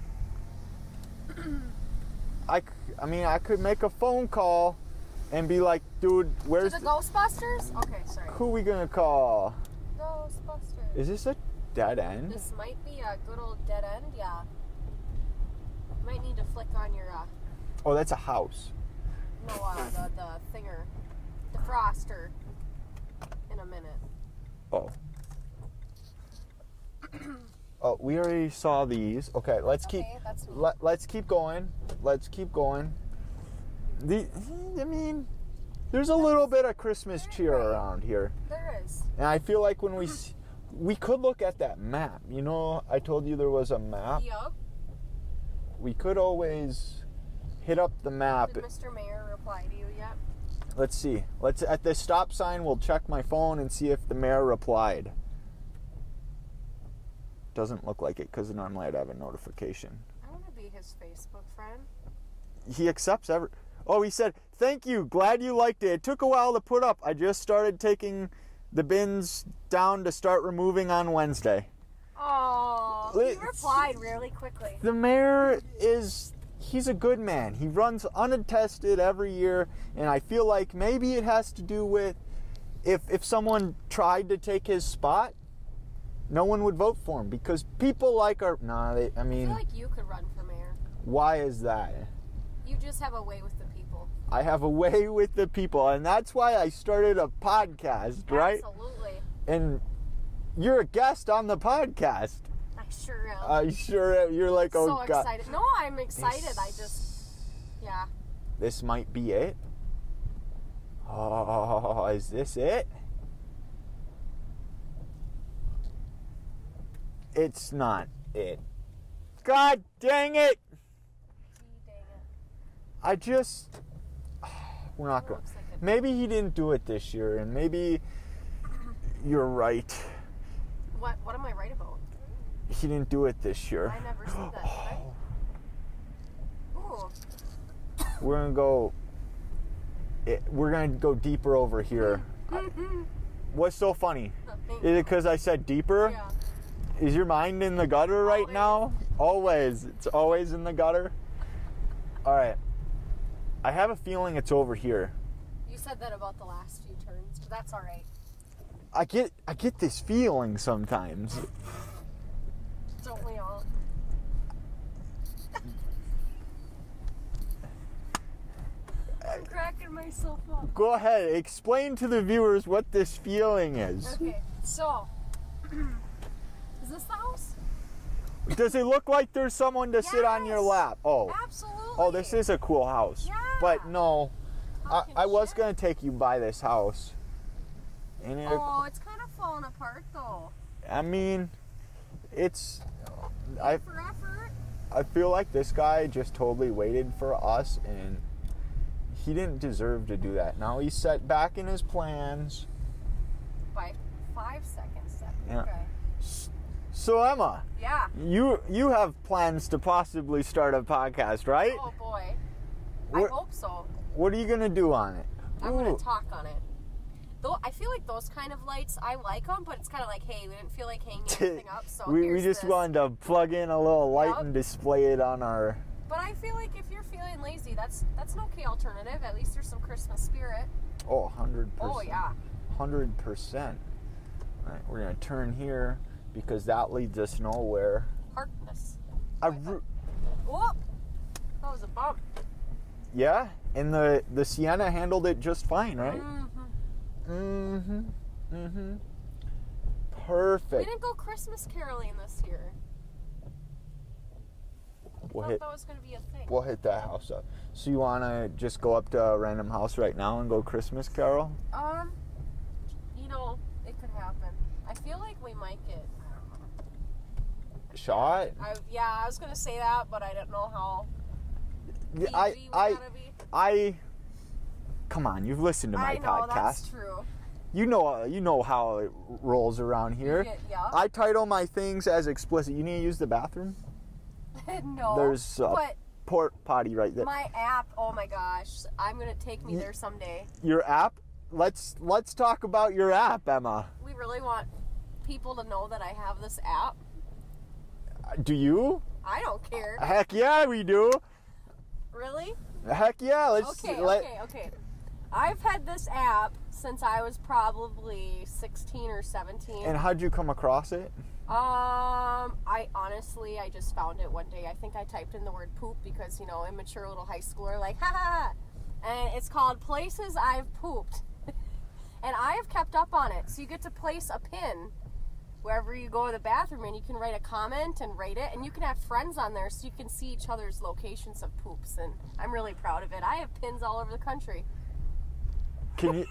[SPEAKER 1] I mean, I could make a phone call and be like, dude, where's...
[SPEAKER 2] To the Ghostbusters? Okay, sorry.
[SPEAKER 1] Who are we gonna call?
[SPEAKER 2] Ghostbusters.
[SPEAKER 1] Is this a dead end?
[SPEAKER 2] This might be a good old dead end, yeah. You might need to flick on your,
[SPEAKER 1] Oh, that's a house.
[SPEAKER 2] No, the thinger. The froster. In a minute.
[SPEAKER 1] Oh. Oh, we already saw these. Okay, let's keep going. Let's keep going. I mean, there's a little bit of Christmas cheer around here.
[SPEAKER 2] There is.
[SPEAKER 1] And I feel like when we could look at that map. You know, I told you there was a map.
[SPEAKER 2] Yup.
[SPEAKER 1] We could always hit up the map.
[SPEAKER 2] Did Mr. Mayor reply to you yet?
[SPEAKER 1] Let's see. At the stop sign, we'll check my phone and see if the mayor replied. Doesn't look like it because normally I'd have a notification.
[SPEAKER 2] I want to be his Facebook friend.
[SPEAKER 1] He accepts Oh, he said, "Thank you. Glad you liked it. It took a while to put up. I just started taking the bins down to start removing on Wednesday."
[SPEAKER 2] Oh, he replied really quickly.
[SPEAKER 1] The mayor he's a good man. He runs unattested every year, and I feel like maybe it has to do with if someone tried to take his spot, no one would vote for him because people like our... I
[SPEAKER 2] feel like you could run for mayor.
[SPEAKER 1] Why is that?
[SPEAKER 2] You just have a way with the people.
[SPEAKER 1] I have a way with the people, and that's why I started a podcast, right?
[SPEAKER 2] Absolutely.
[SPEAKER 1] And you're a guest on the podcast.
[SPEAKER 2] I sure am.
[SPEAKER 1] I sure am. You're like, oh,
[SPEAKER 2] so
[SPEAKER 1] God.
[SPEAKER 2] Excited. No, I'm excited. Yeah.
[SPEAKER 1] This might be it. Oh, is this it? It's not it. God dang it! I just... We're not going... Maybe he didn't do it this year, and maybe you're right.
[SPEAKER 2] What am I right about?
[SPEAKER 1] He didn't do it this year.
[SPEAKER 2] I never said that, did I? Ooh.
[SPEAKER 1] We're going to go we're going to go deeper over here. What's so funny? Is it because I said deeper?
[SPEAKER 2] Yeah.
[SPEAKER 1] Is your mind in the gutter right
[SPEAKER 2] Always.
[SPEAKER 1] now? Always. It's always in the gutter. All right. I have a feeling it's over here.
[SPEAKER 2] You said that about the last few turns, but that's all right.
[SPEAKER 1] I get this feeling sometimes.
[SPEAKER 2] Don't we all? I'm cracking myself up.
[SPEAKER 1] Go ahead. Explain to the viewers what this feeling is.
[SPEAKER 2] Okay, so is this the house?
[SPEAKER 1] Does it look like there's someone to sit on your
[SPEAKER 2] Yes.
[SPEAKER 1] lap? Oh.
[SPEAKER 2] Absolutely.
[SPEAKER 1] Oh, this is a cool house.
[SPEAKER 2] Yeah.
[SPEAKER 1] But no,
[SPEAKER 2] Talking
[SPEAKER 1] I was
[SPEAKER 2] shit.
[SPEAKER 1] going to take you by this house. And
[SPEAKER 2] Oh, it's kind of falling apart though.
[SPEAKER 1] I mean, it's...
[SPEAKER 2] For effort.
[SPEAKER 1] I feel like this guy just totally waited for us, and he didn't deserve to do that. Now he's set back in his plans.
[SPEAKER 2] By 5 seconds.
[SPEAKER 1] Yeah.
[SPEAKER 2] Okay.
[SPEAKER 1] So Emma,
[SPEAKER 2] Yeah.
[SPEAKER 1] you have plans to possibly start a podcast, right?
[SPEAKER 2] Oh boy.
[SPEAKER 1] What-
[SPEAKER 2] I hope so.
[SPEAKER 1] What are you gonna do on it?
[SPEAKER 2] I'm gonna
[SPEAKER 1] Ooh.
[SPEAKER 2] talk on it. Though I feel like those kind of lights, I like them, but it's kind of like, hey, we didn't feel like hanging anything up, so
[SPEAKER 1] we
[SPEAKER 2] here's
[SPEAKER 1] just
[SPEAKER 2] this.
[SPEAKER 1] wanted to plug in a little light
[SPEAKER 2] Yup.
[SPEAKER 1] and display it on our...
[SPEAKER 2] But I feel like if you're feeling lazy, that's an okay alternative. At least there's some Christmas spirit.
[SPEAKER 1] Oh, 100%.
[SPEAKER 2] Oh yeah.
[SPEAKER 1] 100%. All right, we're gonna turn here because that leads us nowhere.
[SPEAKER 2] Harkness.
[SPEAKER 1] Oh,
[SPEAKER 2] That was a bump.
[SPEAKER 1] yeah, and the Sienna handled it just fine, right?
[SPEAKER 2] Mm-hmm.
[SPEAKER 1] Mm-hmm.
[SPEAKER 2] We
[SPEAKER 1] Perfect.
[SPEAKER 2] didn't go Christmas caroling this year.
[SPEAKER 1] We'll
[SPEAKER 2] Thought
[SPEAKER 1] hit
[SPEAKER 2] that was gonna be a thing.
[SPEAKER 1] we'll hit that house up. So you wanna just go up to a random house right now and go Christmas carol?
[SPEAKER 2] You know, it could happen. I feel like we might get. I don't know.
[SPEAKER 1] Shot?
[SPEAKER 2] I was gonna say that, but I don't know how PG
[SPEAKER 1] I
[SPEAKER 2] we
[SPEAKER 1] I
[SPEAKER 2] gotta be.
[SPEAKER 1] I come on, you've listened to my
[SPEAKER 2] I know
[SPEAKER 1] podcast.
[SPEAKER 2] that's true.
[SPEAKER 1] You know how it rolls around here.
[SPEAKER 2] Yeah.
[SPEAKER 1] I title my things as explicit. You need to use the bathroom?
[SPEAKER 2] No.
[SPEAKER 1] There's a
[SPEAKER 2] but
[SPEAKER 1] port potty right there.
[SPEAKER 2] my app. Oh my gosh, I'm gonna take me there someday.
[SPEAKER 1] Your app? Let's talk about your app, Emma.
[SPEAKER 2] We really want people to know that I have this app.
[SPEAKER 1] Do you?
[SPEAKER 2] I don't care.
[SPEAKER 1] Heck yeah, we do.
[SPEAKER 2] Really?
[SPEAKER 1] Heck yeah, let's
[SPEAKER 2] Okay. I've had this app since I was probably 16 or 17.
[SPEAKER 1] And how'd you come across it?
[SPEAKER 2] I just found it one day. I think I typed in the word poop because, immature little high schooler, like, ha ha ha. And it's called Places I've Pooped. And I have kept up on it. So you get to place a pin wherever you go to the bathroom, and you can write a comment and rate it, and you can have friends on there so you can see each other's locations of poops. And I'm really proud of it. I have pins all over the country.
[SPEAKER 1] Do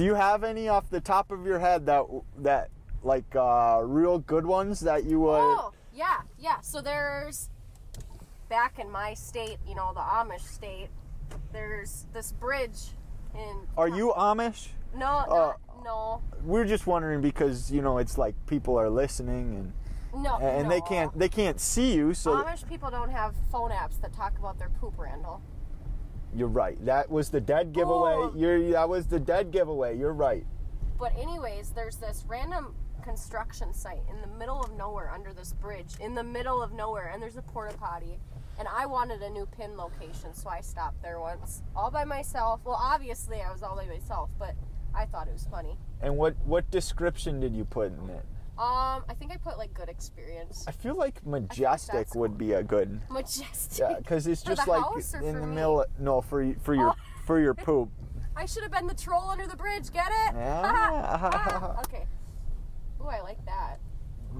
[SPEAKER 1] you have any off the top of your head that like real good ones that you would?
[SPEAKER 2] Oh, yeah. So there's, back in my state, the Amish state, there's this bridge in...
[SPEAKER 1] Are you Amish?
[SPEAKER 2] No.
[SPEAKER 1] We're just wondering because it's like people are listening and they can't see you, so
[SPEAKER 2] Amish people don't have phone apps that talk about their poop, Randall.
[SPEAKER 1] you're right. That was the dead giveaway.
[SPEAKER 2] Oh.
[SPEAKER 1] That was the dead giveaway. You're right.
[SPEAKER 2] But anyways, there's this random construction site in the middle of nowhere under this bridge, in the middle of nowhere, and there's a porta potty. And I wanted a new pin location, so I stopped there once, all by myself. Well, obviously I was all by myself, but I thought it was funny.
[SPEAKER 1] And what description did you put in it?
[SPEAKER 2] I think I put like good experience.
[SPEAKER 1] I feel like majestic
[SPEAKER 2] that's
[SPEAKER 1] would be a good.
[SPEAKER 2] Majestic.
[SPEAKER 1] Yeah, because it's
[SPEAKER 2] For
[SPEAKER 1] just
[SPEAKER 2] the
[SPEAKER 1] like
[SPEAKER 2] house or
[SPEAKER 1] in
[SPEAKER 2] for
[SPEAKER 1] the
[SPEAKER 2] me?
[SPEAKER 1] middle. No, for your for your poop.
[SPEAKER 2] I should have been the troll under the bridge. Get it?
[SPEAKER 1] Yeah.
[SPEAKER 2] Okay. Ooh, I like that.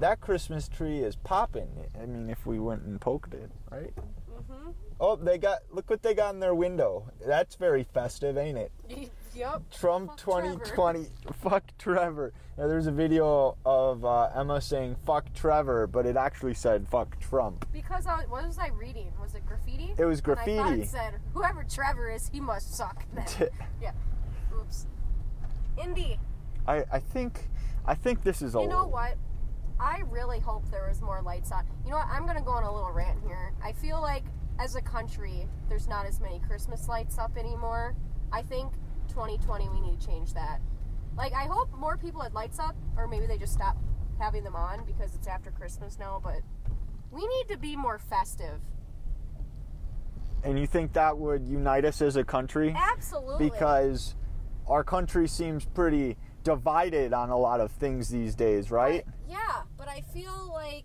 [SPEAKER 1] That Christmas tree is popping. I mean, if we went and poked it, right?
[SPEAKER 2] Mhm.
[SPEAKER 1] Oh, look what they got in their window. That's very festive, ain't it?
[SPEAKER 2] Yep.
[SPEAKER 1] Trump
[SPEAKER 2] Fuck
[SPEAKER 1] 2020. Fuck Trevor. Now, there's a video of Emma saying "fuck Trevor," but it actually said "fuck Trump."
[SPEAKER 2] Because what was I reading? Was it graffiti?
[SPEAKER 1] It was
[SPEAKER 2] And I thought
[SPEAKER 1] graffiti.
[SPEAKER 2] it said, "Whoever Trevor is, he must suck." Then. Yeah. Oops. Indy.
[SPEAKER 1] I think this is a.
[SPEAKER 2] You know what? I really hope there was more lights on. You know what? I'm gonna go on a little rant here. I feel like as a country, there's not as many Christmas lights up anymore. I think 2020, we need to change that. Like, I hope more people had lights up, or maybe they just stop having them on because it's after Christmas now, but we need to be more festive.
[SPEAKER 1] And you think that would unite us as a country?
[SPEAKER 2] Absolutely.
[SPEAKER 1] Because our country seems pretty divided on a lot of things these days, right?
[SPEAKER 2] But I feel like,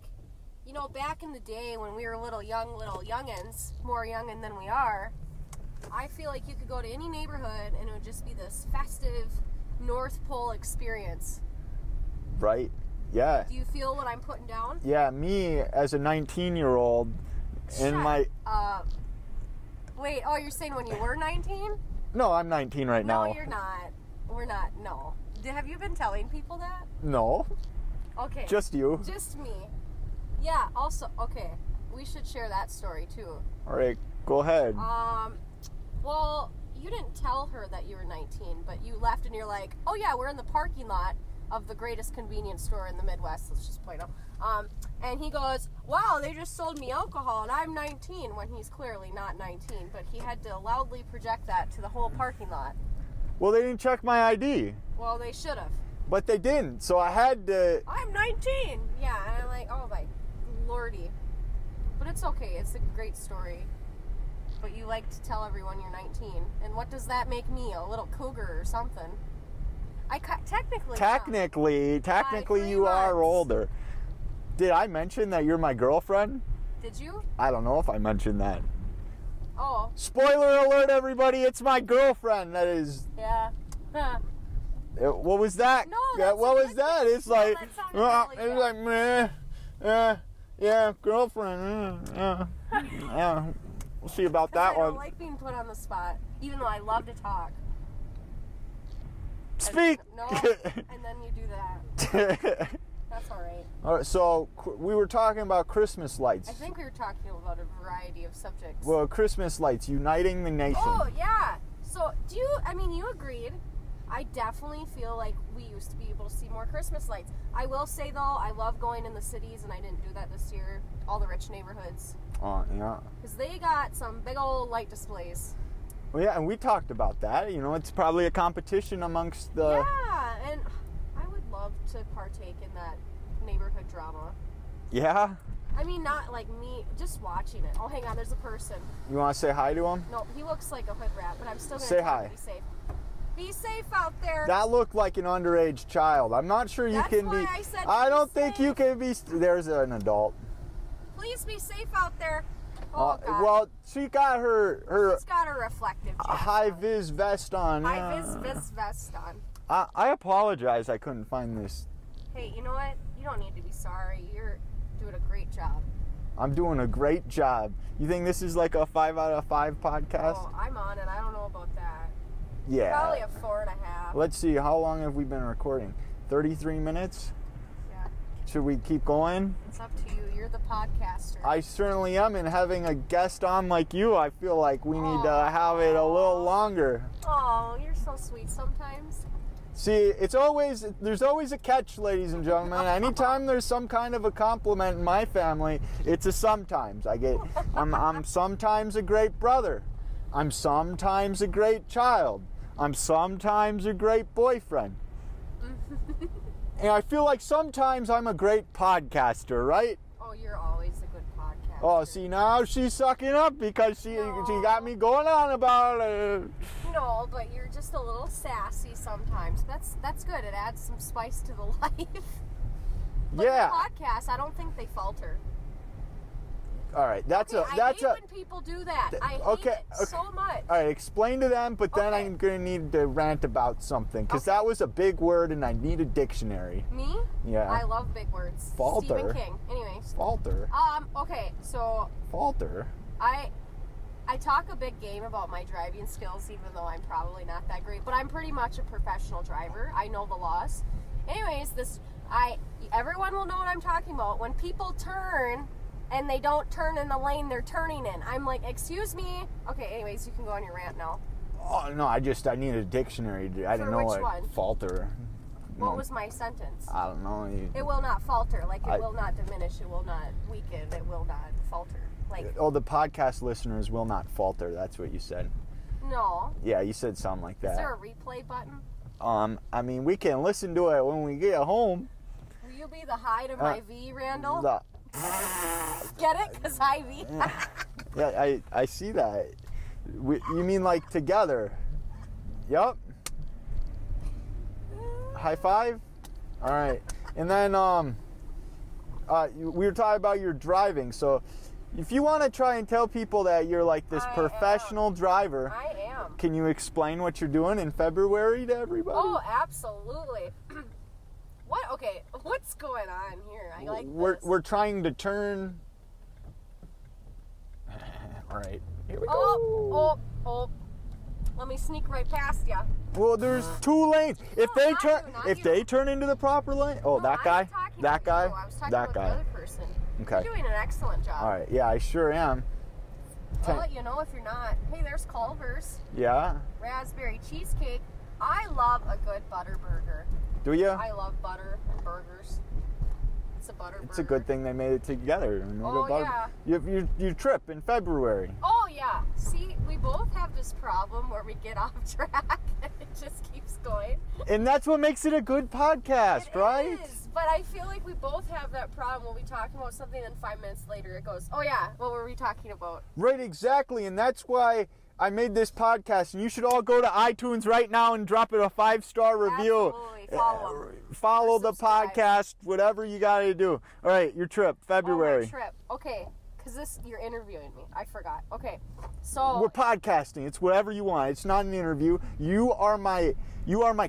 [SPEAKER 2] you know, back in the day when we were little youngins, more youngin' than we are, I feel like you could go to any neighborhood and it would just be this festive North Pole experience.
[SPEAKER 1] Right? Yeah.
[SPEAKER 2] Do you feel what I'm putting down?
[SPEAKER 1] Yeah, me as a 19-year-old in my...
[SPEAKER 2] Wait, oh, you're saying when you were 19?
[SPEAKER 1] No, I'm 19 right now.
[SPEAKER 2] No, you're not. We're not, no. Have you been telling people that?
[SPEAKER 1] No.
[SPEAKER 2] Okay.
[SPEAKER 1] Just you.
[SPEAKER 2] Just me. Yeah, also, okay. We should share that story, too.
[SPEAKER 1] All right, go ahead.
[SPEAKER 2] Well, you didn't tell her that you were 19, but you left and you're like, oh yeah, we're in the parking lot of the greatest convenience store in the Midwest, let's just point out. And he goes, wow, they just sold me alcohol and I'm 19, when he's clearly not 19, but he had to loudly project that to the whole parking lot.
[SPEAKER 1] Well, they didn't check my ID.
[SPEAKER 2] Well, they should have.
[SPEAKER 1] But they didn't, so I had to...
[SPEAKER 2] I'm 19! Yeah, and I'm like, oh my lordy. But it's okay, it's a great story. But you like to tell everyone you're 19. And what does that make me? A little cougar or something?
[SPEAKER 1] Technically you are older. Did I mention that you're my girlfriend?
[SPEAKER 2] Did you?
[SPEAKER 1] I don't know if I mentioned that.
[SPEAKER 2] Oh.
[SPEAKER 1] Spoiler alert, everybody, it's my girlfriend. That is...
[SPEAKER 2] Yeah.
[SPEAKER 1] What was that?
[SPEAKER 2] No,
[SPEAKER 1] yeah, what was that? It's like...
[SPEAKER 2] really
[SPEAKER 1] it's like, meh. Yeah, girlfriend. Yeah. We'll see about that one.
[SPEAKER 2] I don't like being put on the spot, even though I love to talk.
[SPEAKER 1] Speak!
[SPEAKER 2] No, and then you do that. That's all right.
[SPEAKER 1] All right, so we were talking about Christmas lights.
[SPEAKER 2] I think we were talking about a variety of subjects.
[SPEAKER 1] Well, Christmas lights, uniting the nation.
[SPEAKER 2] Oh, yeah. So, you agreed. I definitely feel like we used to be able to see more Christmas lights. I will say, though, I love going in the cities, and I didn't do that this year. All the rich neighborhoods.
[SPEAKER 1] Oh, yeah.
[SPEAKER 2] Because they got some big old light displays.
[SPEAKER 1] Well, yeah, and we talked about that. You know, it's probably a competition amongst the...
[SPEAKER 2] Yeah, and I would love to partake in that neighborhood drama.
[SPEAKER 1] Yeah?
[SPEAKER 2] I mean, not like me, just watching it. Oh, hang on, there's a person.
[SPEAKER 1] You want to say hi to him?
[SPEAKER 2] No, he looks like a hood rat, but I'm still going to
[SPEAKER 1] say
[SPEAKER 2] tell
[SPEAKER 1] hi.
[SPEAKER 2] him to be safe. Be safe out there.
[SPEAKER 1] That looked like an underage child. I'm not sure you can be...
[SPEAKER 2] I said
[SPEAKER 1] I don't
[SPEAKER 2] safe.
[SPEAKER 1] think you can be... There's an adult.
[SPEAKER 2] Please be safe out there. Oh, God.
[SPEAKER 1] Well, she got her
[SPEAKER 2] She's got a reflective jacket
[SPEAKER 1] high-vis vest on.
[SPEAKER 2] High-vis vest on.
[SPEAKER 1] I apologize I couldn't find this.
[SPEAKER 2] Hey, you know what? You don't need to be sorry. You're doing a great job.
[SPEAKER 1] I'm doing a great job. You think this is like a 5 out of 5 podcast?
[SPEAKER 2] Oh, I'm on it. I don't know about that.
[SPEAKER 1] Yeah.
[SPEAKER 2] Probably a 4.5.
[SPEAKER 1] Let's see, how long have we been recording? 33 minutes?
[SPEAKER 2] Yeah.
[SPEAKER 1] Should we keep going?
[SPEAKER 2] It's up to you. You're the podcaster.
[SPEAKER 1] I certainly am, and having a guest on like you, I feel like we need to have it a little longer.
[SPEAKER 2] Oh, you're so sweet sometimes.
[SPEAKER 1] See, there's always a catch, ladies and gentlemen. Anytime there's some kind of a compliment in my family, it's a sometimes. I'm sometimes a great brother. I'm sometimes a great child. I'm sometimes a great boyfriend. And I feel like sometimes I'm a great podcaster, right?
[SPEAKER 2] Oh, you're always a good podcaster.
[SPEAKER 1] Oh, see, now she's sucking up because she got me going on about it.
[SPEAKER 2] No, but you're just a little sassy sometimes. That's good. It adds some spice to the life. But
[SPEAKER 1] yeah.
[SPEAKER 2] Your podcasts, I don't think they falter.
[SPEAKER 1] All right,
[SPEAKER 2] I hate when people do that. I hate it so much.
[SPEAKER 1] All right, explain to them, but then I'm going to need to rant about something, because that was a big word and I need a dictionary.
[SPEAKER 2] Me?
[SPEAKER 1] Yeah.
[SPEAKER 2] I love big words.
[SPEAKER 1] Falter.
[SPEAKER 2] Stephen King. Anyways.
[SPEAKER 1] Falter.
[SPEAKER 2] Okay, so...
[SPEAKER 1] Falter?
[SPEAKER 2] I talk a big game about my driving skills, even though I'm probably not that great, but I'm pretty much a professional driver. I know the laws. Anyways, everyone will know what I'm talking about. When people turn... and they don't turn in the lane they're turning in. I'm like, excuse me. Okay, anyways, you can go on your rant now.
[SPEAKER 1] Oh, no, I need a dictionary. I didn't know
[SPEAKER 2] which
[SPEAKER 1] what
[SPEAKER 2] one?
[SPEAKER 1] Falter.
[SPEAKER 2] What was my sentence?
[SPEAKER 1] I don't know.
[SPEAKER 2] It will not falter. Like, it will not diminish. It will not weaken. It will not falter. Like,
[SPEAKER 1] the podcast listeners will not falter. That's what you said.
[SPEAKER 2] No.
[SPEAKER 1] Yeah, you said something like
[SPEAKER 2] Is
[SPEAKER 1] that.
[SPEAKER 2] there a replay button?
[SPEAKER 1] I mean, we can listen to it when we get home.
[SPEAKER 2] Will you be the high to my V, Randall?
[SPEAKER 1] The-
[SPEAKER 2] Get it? Because high V.
[SPEAKER 1] yeah, I see that. You mean like together? Yup. High five? All right. And then we were talking about your driving. So if you want to try and tell people that you're like this professional driver,
[SPEAKER 2] I am.
[SPEAKER 1] can you explain what you're doing in February to everybody?
[SPEAKER 2] Oh, absolutely. What? Okay, what's going on here? I like this.
[SPEAKER 1] We're trying to turn. All right, here we go.
[SPEAKER 2] Oh. Let me sneak right past ya.
[SPEAKER 1] Well, there's 2 lanes. If
[SPEAKER 2] No,
[SPEAKER 1] they
[SPEAKER 2] not
[SPEAKER 1] turn,
[SPEAKER 2] you, not
[SPEAKER 1] if
[SPEAKER 2] you.
[SPEAKER 1] they turn into the proper lane. Oh,
[SPEAKER 2] No,
[SPEAKER 1] that
[SPEAKER 2] I'm
[SPEAKER 1] guy,
[SPEAKER 2] not talking
[SPEAKER 1] that
[SPEAKER 2] about
[SPEAKER 1] guy,
[SPEAKER 2] you. I was talking
[SPEAKER 1] that
[SPEAKER 2] about
[SPEAKER 1] guy.
[SPEAKER 2] the other person.
[SPEAKER 1] Okay.
[SPEAKER 2] You're doing an excellent job.
[SPEAKER 1] All right. Yeah, I sure am.
[SPEAKER 2] I'll let you know if you're not. Hey, there's Culver's
[SPEAKER 1] Yeah.
[SPEAKER 2] raspberry cheesecake. I love a good butter burger.
[SPEAKER 1] Do you?
[SPEAKER 2] I love butter and burgers. It's a butter burger.
[SPEAKER 1] It's a good thing they made it together. You know,
[SPEAKER 2] Oh,
[SPEAKER 1] the butter- Your trip in February.
[SPEAKER 2] Oh, yeah. See, we both have this problem where we get off track and it just keeps going.
[SPEAKER 1] And that's what makes it a good podcast,
[SPEAKER 2] It
[SPEAKER 1] right?
[SPEAKER 2] is, but I feel like we both have that problem. We'll be talking about something, and 5 minutes later it goes, oh, yeah, what were we talking about?
[SPEAKER 1] Right, exactly. And that's why I made this podcast. And you should all go to iTunes right now and drop it a 5-star review.
[SPEAKER 2] Absolutely. Follow 'em.
[SPEAKER 1] Follow
[SPEAKER 2] Or
[SPEAKER 1] the
[SPEAKER 2] subscribe.
[SPEAKER 1] podcast, whatever you got to do. All right, your trip, February.
[SPEAKER 2] Oh, my trip. Okay, because you're interviewing me. I forgot. Okay, so...
[SPEAKER 1] We're podcasting. It's whatever you want. It's not an interview. You are my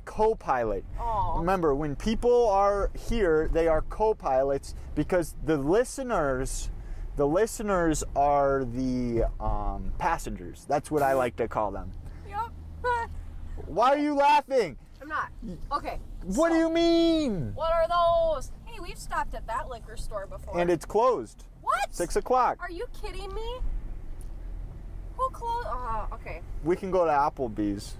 [SPEAKER 1] co-pilot.
[SPEAKER 2] Aw.
[SPEAKER 1] Remember, when people are here, they are co-pilots because the listeners are the passengers. That's what I like to call them.
[SPEAKER 2] Yep.
[SPEAKER 1] Why are you laughing?
[SPEAKER 2] I'm not. Okay.
[SPEAKER 1] What do you mean?
[SPEAKER 2] What are those? Hey, we've stopped at that liquor store before.
[SPEAKER 1] And it's closed.
[SPEAKER 2] What?
[SPEAKER 1] 6 o'clock.
[SPEAKER 2] Are you kidding me? Who closed? Okay.
[SPEAKER 1] We can go to Applebee's.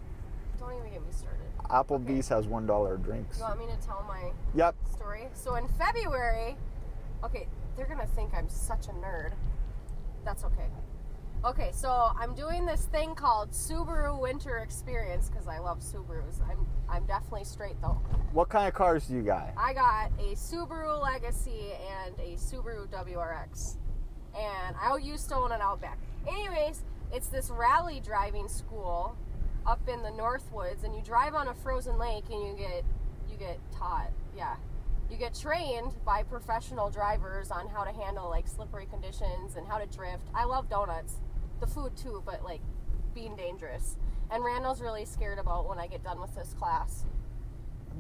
[SPEAKER 2] Don't even get me started.
[SPEAKER 1] Applebee's has $1 drinks.
[SPEAKER 2] You want me to tell my
[SPEAKER 1] Yep.
[SPEAKER 2] story? So in February, okay, they're gonna think I'm such a nerd. That's okay. Okay, so I'm doing this thing called Subaru Winter Experience because I love Subarus. I'm definitely straight though.
[SPEAKER 1] What kind of cars do you got?
[SPEAKER 2] I got a Subaru Legacy and a Subaru WRX, and I used to own an Outback. Anyways, it's this rally driving school up in the Northwoods, and you drive on a frozen lake, and you get taught. Yeah. You get trained by professional drivers on how to handle like slippery conditions and how to drift. I love donuts, the food too, but like being dangerous. And Randall's really scared about when I get done with this class.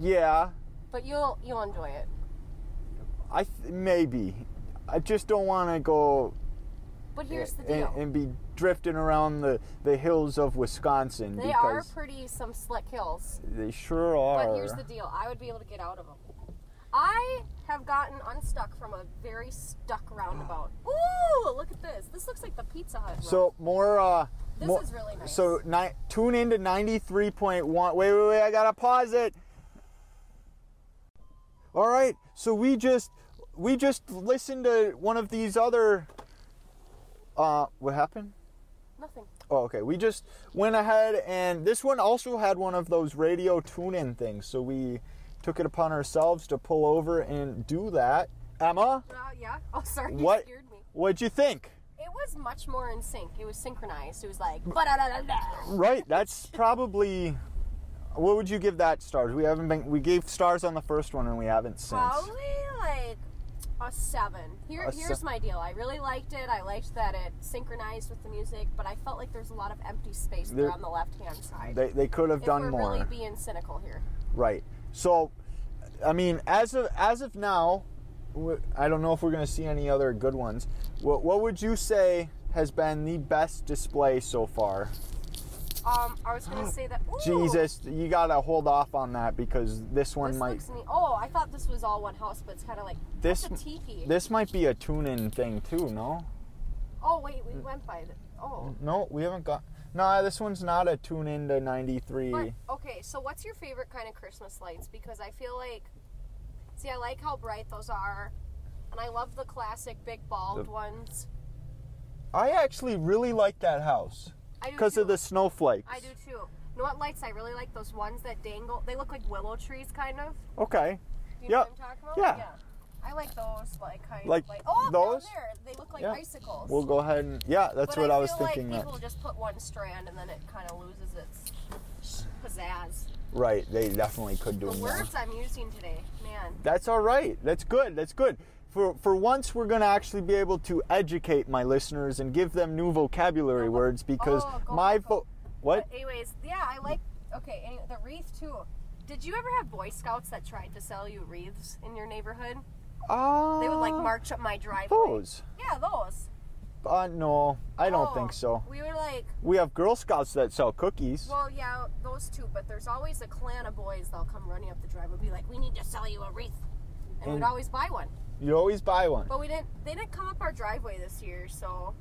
[SPEAKER 1] Yeah.
[SPEAKER 2] But you'll enjoy it.
[SPEAKER 1] Maybe. I just don't want to go
[SPEAKER 2] But here's the deal.
[SPEAKER 1] and be drifting around the hills of Wisconsin.
[SPEAKER 2] They are
[SPEAKER 1] because
[SPEAKER 2] pretty some slick hills.
[SPEAKER 1] they sure are.
[SPEAKER 2] But here's the deal. I would be able to get out of them. I have gotten unstuck from a very stuck roundabout. Ooh, look at this. This looks like the Pizza Hut.
[SPEAKER 1] So more.
[SPEAKER 2] This
[SPEAKER 1] more,
[SPEAKER 2] is really nice.
[SPEAKER 1] So tune into 93.1. Wait. I gotta pause it. All right. So we just listened to one of these other. What happened?
[SPEAKER 2] Nothing.
[SPEAKER 1] Oh, okay. We just went ahead, and this one also had one of those radio tune-in things. So we took it upon ourselves to pull over and do that. Emma,
[SPEAKER 2] Yeah. Oh, sorry.
[SPEAKER 1] What?
[SPEAKER 2] You scared me.
[SPEAKER 1] what'd you think?
[SPEAKER 2] It was much more in sync. It was synchronized. It was like, ba-da-da-da-da.
[SPEAKER 1] Right. That's probably. What would you give that stars? We gave stars on the first one, and we haven't since.
[SPEAKER 2] Probably like a 7. Here's my deal. I really liked it. I liked that it synchronized with the music, but I felt like there's a lot of empty space there on the left-hand side.
[SPEAKER 1] They could have done
[SPEAKER 2] if we're
[SPEAKER 1] more.
[SPEAKER 2] really being cynical here.
[SPEAKER 1] Right. So, I mean, as of now, I don't know if we're going to see any other good ones. What would you say has been the best display so far?
[SPEAKER 2] I was going to say that. Ooh,
[SPEAKER 1] Jesus, you got to hold off on that because this one
[SPEAKER 2] this
[SPEAKER 1] might.
[SPEAKER 2] looks neat. Oh, I thought this was all one house, but it's kind of like
[SPEAKER 1] This
[SPEAKER 2] that's a teepee.
[SPEAKER 1] This might be a tune-in thing too. No.
[SPEAKER 2] Oh wait, we went by the. Oh.
[SPEAKER 1] No, we haven't got. No, this one's not a tune-in to 93.
[SPEAKER 2] But, okay, so what's your favorite kind of Christmas lights? Because I feel like, see, I like how bright those are, and I love the classic big bulbed ones.
[SPEAKER 1] I actually really like that house.
[SPEAKER 2] I do
[SPEAKER 1] because
[SPEAKER 2] too.
[SPEAKER 1] of the snowflakes.
[SPEAKER 2] I do too. You know what lights I really like? Those ones that dangle. They look like willow trees, kind of.
[SPEAKER 1] Okay.
[SPEAKER 2] You know
[SPEAKER 1] Yep.
[SPEAKER 2] what I'm talking about?
[SPEAKER 1] Yeah.
[SPEAKER 2] I like those, like kind
[SPEAKER 1] Like
[SPEAKER 2] of like. Oh,
[SPEAKER 1] those?
[SPEAKER 2] down there. They look like
[SPEAKER 1] Yeah.
[SPEAKER 2] icicles.
[SPEAKER 1] We'll go ahead and that's
[SPEAKER 2] but
[SPEAKER 1] what I was
[SPEAKER 2] feel
[SPEAKER 1] thinking.
[SPEAKER 2] Like people just put one strand and then it kind of loses its pizzazz.
[SPEAKER 1] Right, they definitely could do
[SPEAKER 2] The
[SPEAKER 1] more.
[SPEAKER 2] words I'm using today, man.
[SPEAKER 1] That's all right. That's good. That's good. For once, we're going to actually be able to educate my listeners and give them new vocabulary words because What?
[SPEAKER 2] But anyways, yeah, I like. Okay, the wreath too. Did you ever have Boy Scouts that tried to sell you wreaths in your neighborhood? They would like march up my driveway.
[SPEAKER 1] Those?
[SPEAKER 2] Yeah, those.
[SPEAKER 1] No, I don't think so.
[SPEAKER 2] We were like.
[SPEAKER 1] We have Girl Scouts that sell cookies.
[SPEAKER 2] Well, yeah, those two, but there's always a clan of boys that'll come running up the driveway and be like, "We need to sell you a wreath," and we'd always buy one.
[SPEAKER 1] You always buy one.
[SPEAKER 2] But they didn't come up our driveway this year, so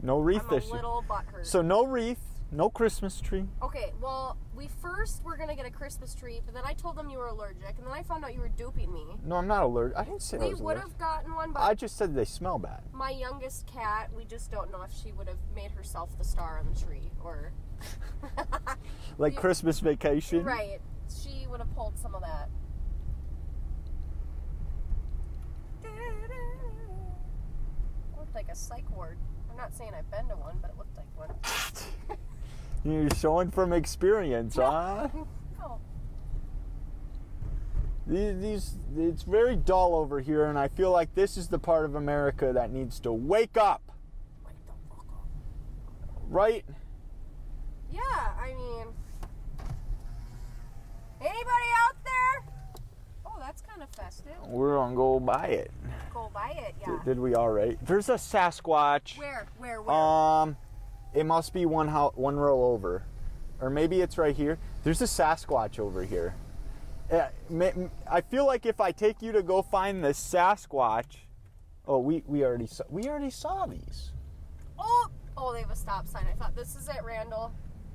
[SPEAKER 1] No wreath
[SPEAKER 2] I'm
[SPEAKER 1] this
[SPEAKER 2] a
[SPEAKER 1] year.
[SPEAKER 2] little butthurt.
[SPEAKER 1] So no wreath, no Christmas tree.
[SPEAKER 2] Okay, well, we first were gonna get a Christmas tree, but then I told them you were allergic, and then I found out you were duping me.
[SPEAKER 1] No, I'm not allergic. I didn't say I
[SPEAKER 2] We
[SPEAKER 1] was
[SPEAKER 2] would
[SPEAKER 1] allergic.
[SPEAKER 2] have gotten one, but
[SPEAKER 1] I just said they smell bad.
[SPEAKER 2] my youngest cat, we just don't know if she would have made herself the star on the tree, or...
[SPEAKER 1] Like Christmas Vacation.
[SPEAKER 2] Right. She would have pulled some of that. Looked like a psych ward. I'm not saying I've been to one, but it looked like one.
[SPEAKER 1] You're showing from experience, huh?
[SPEAKER 2] Oh.
[SPEAKER 1] It's very dull over here, and I feel like this is the part of America that needs to wake up.
[SPEAKER 2] Wake the fuck up.
[SPEAKER 1] Right?
[SPEAKER 2] Yeah, I mean... Anybody out there? Oh, that's kind of festive.
[SPEAKER 1] We're gonna go buy it.
[SPEAKER 2] Go buy it, yeah.
[SPEAKER 1] Did we already? There's a Sasquatch.
[SPEAKER 2] Where?
[SPEAKER 1] It must be one row over, or maybe it's right here. There's a Sasquatch over here. I feel like if I take you to go find the Sasquatch, we already saw these.
[SPEAKER 2] Oh, they have a stop sign. I thought, this is it, Randall.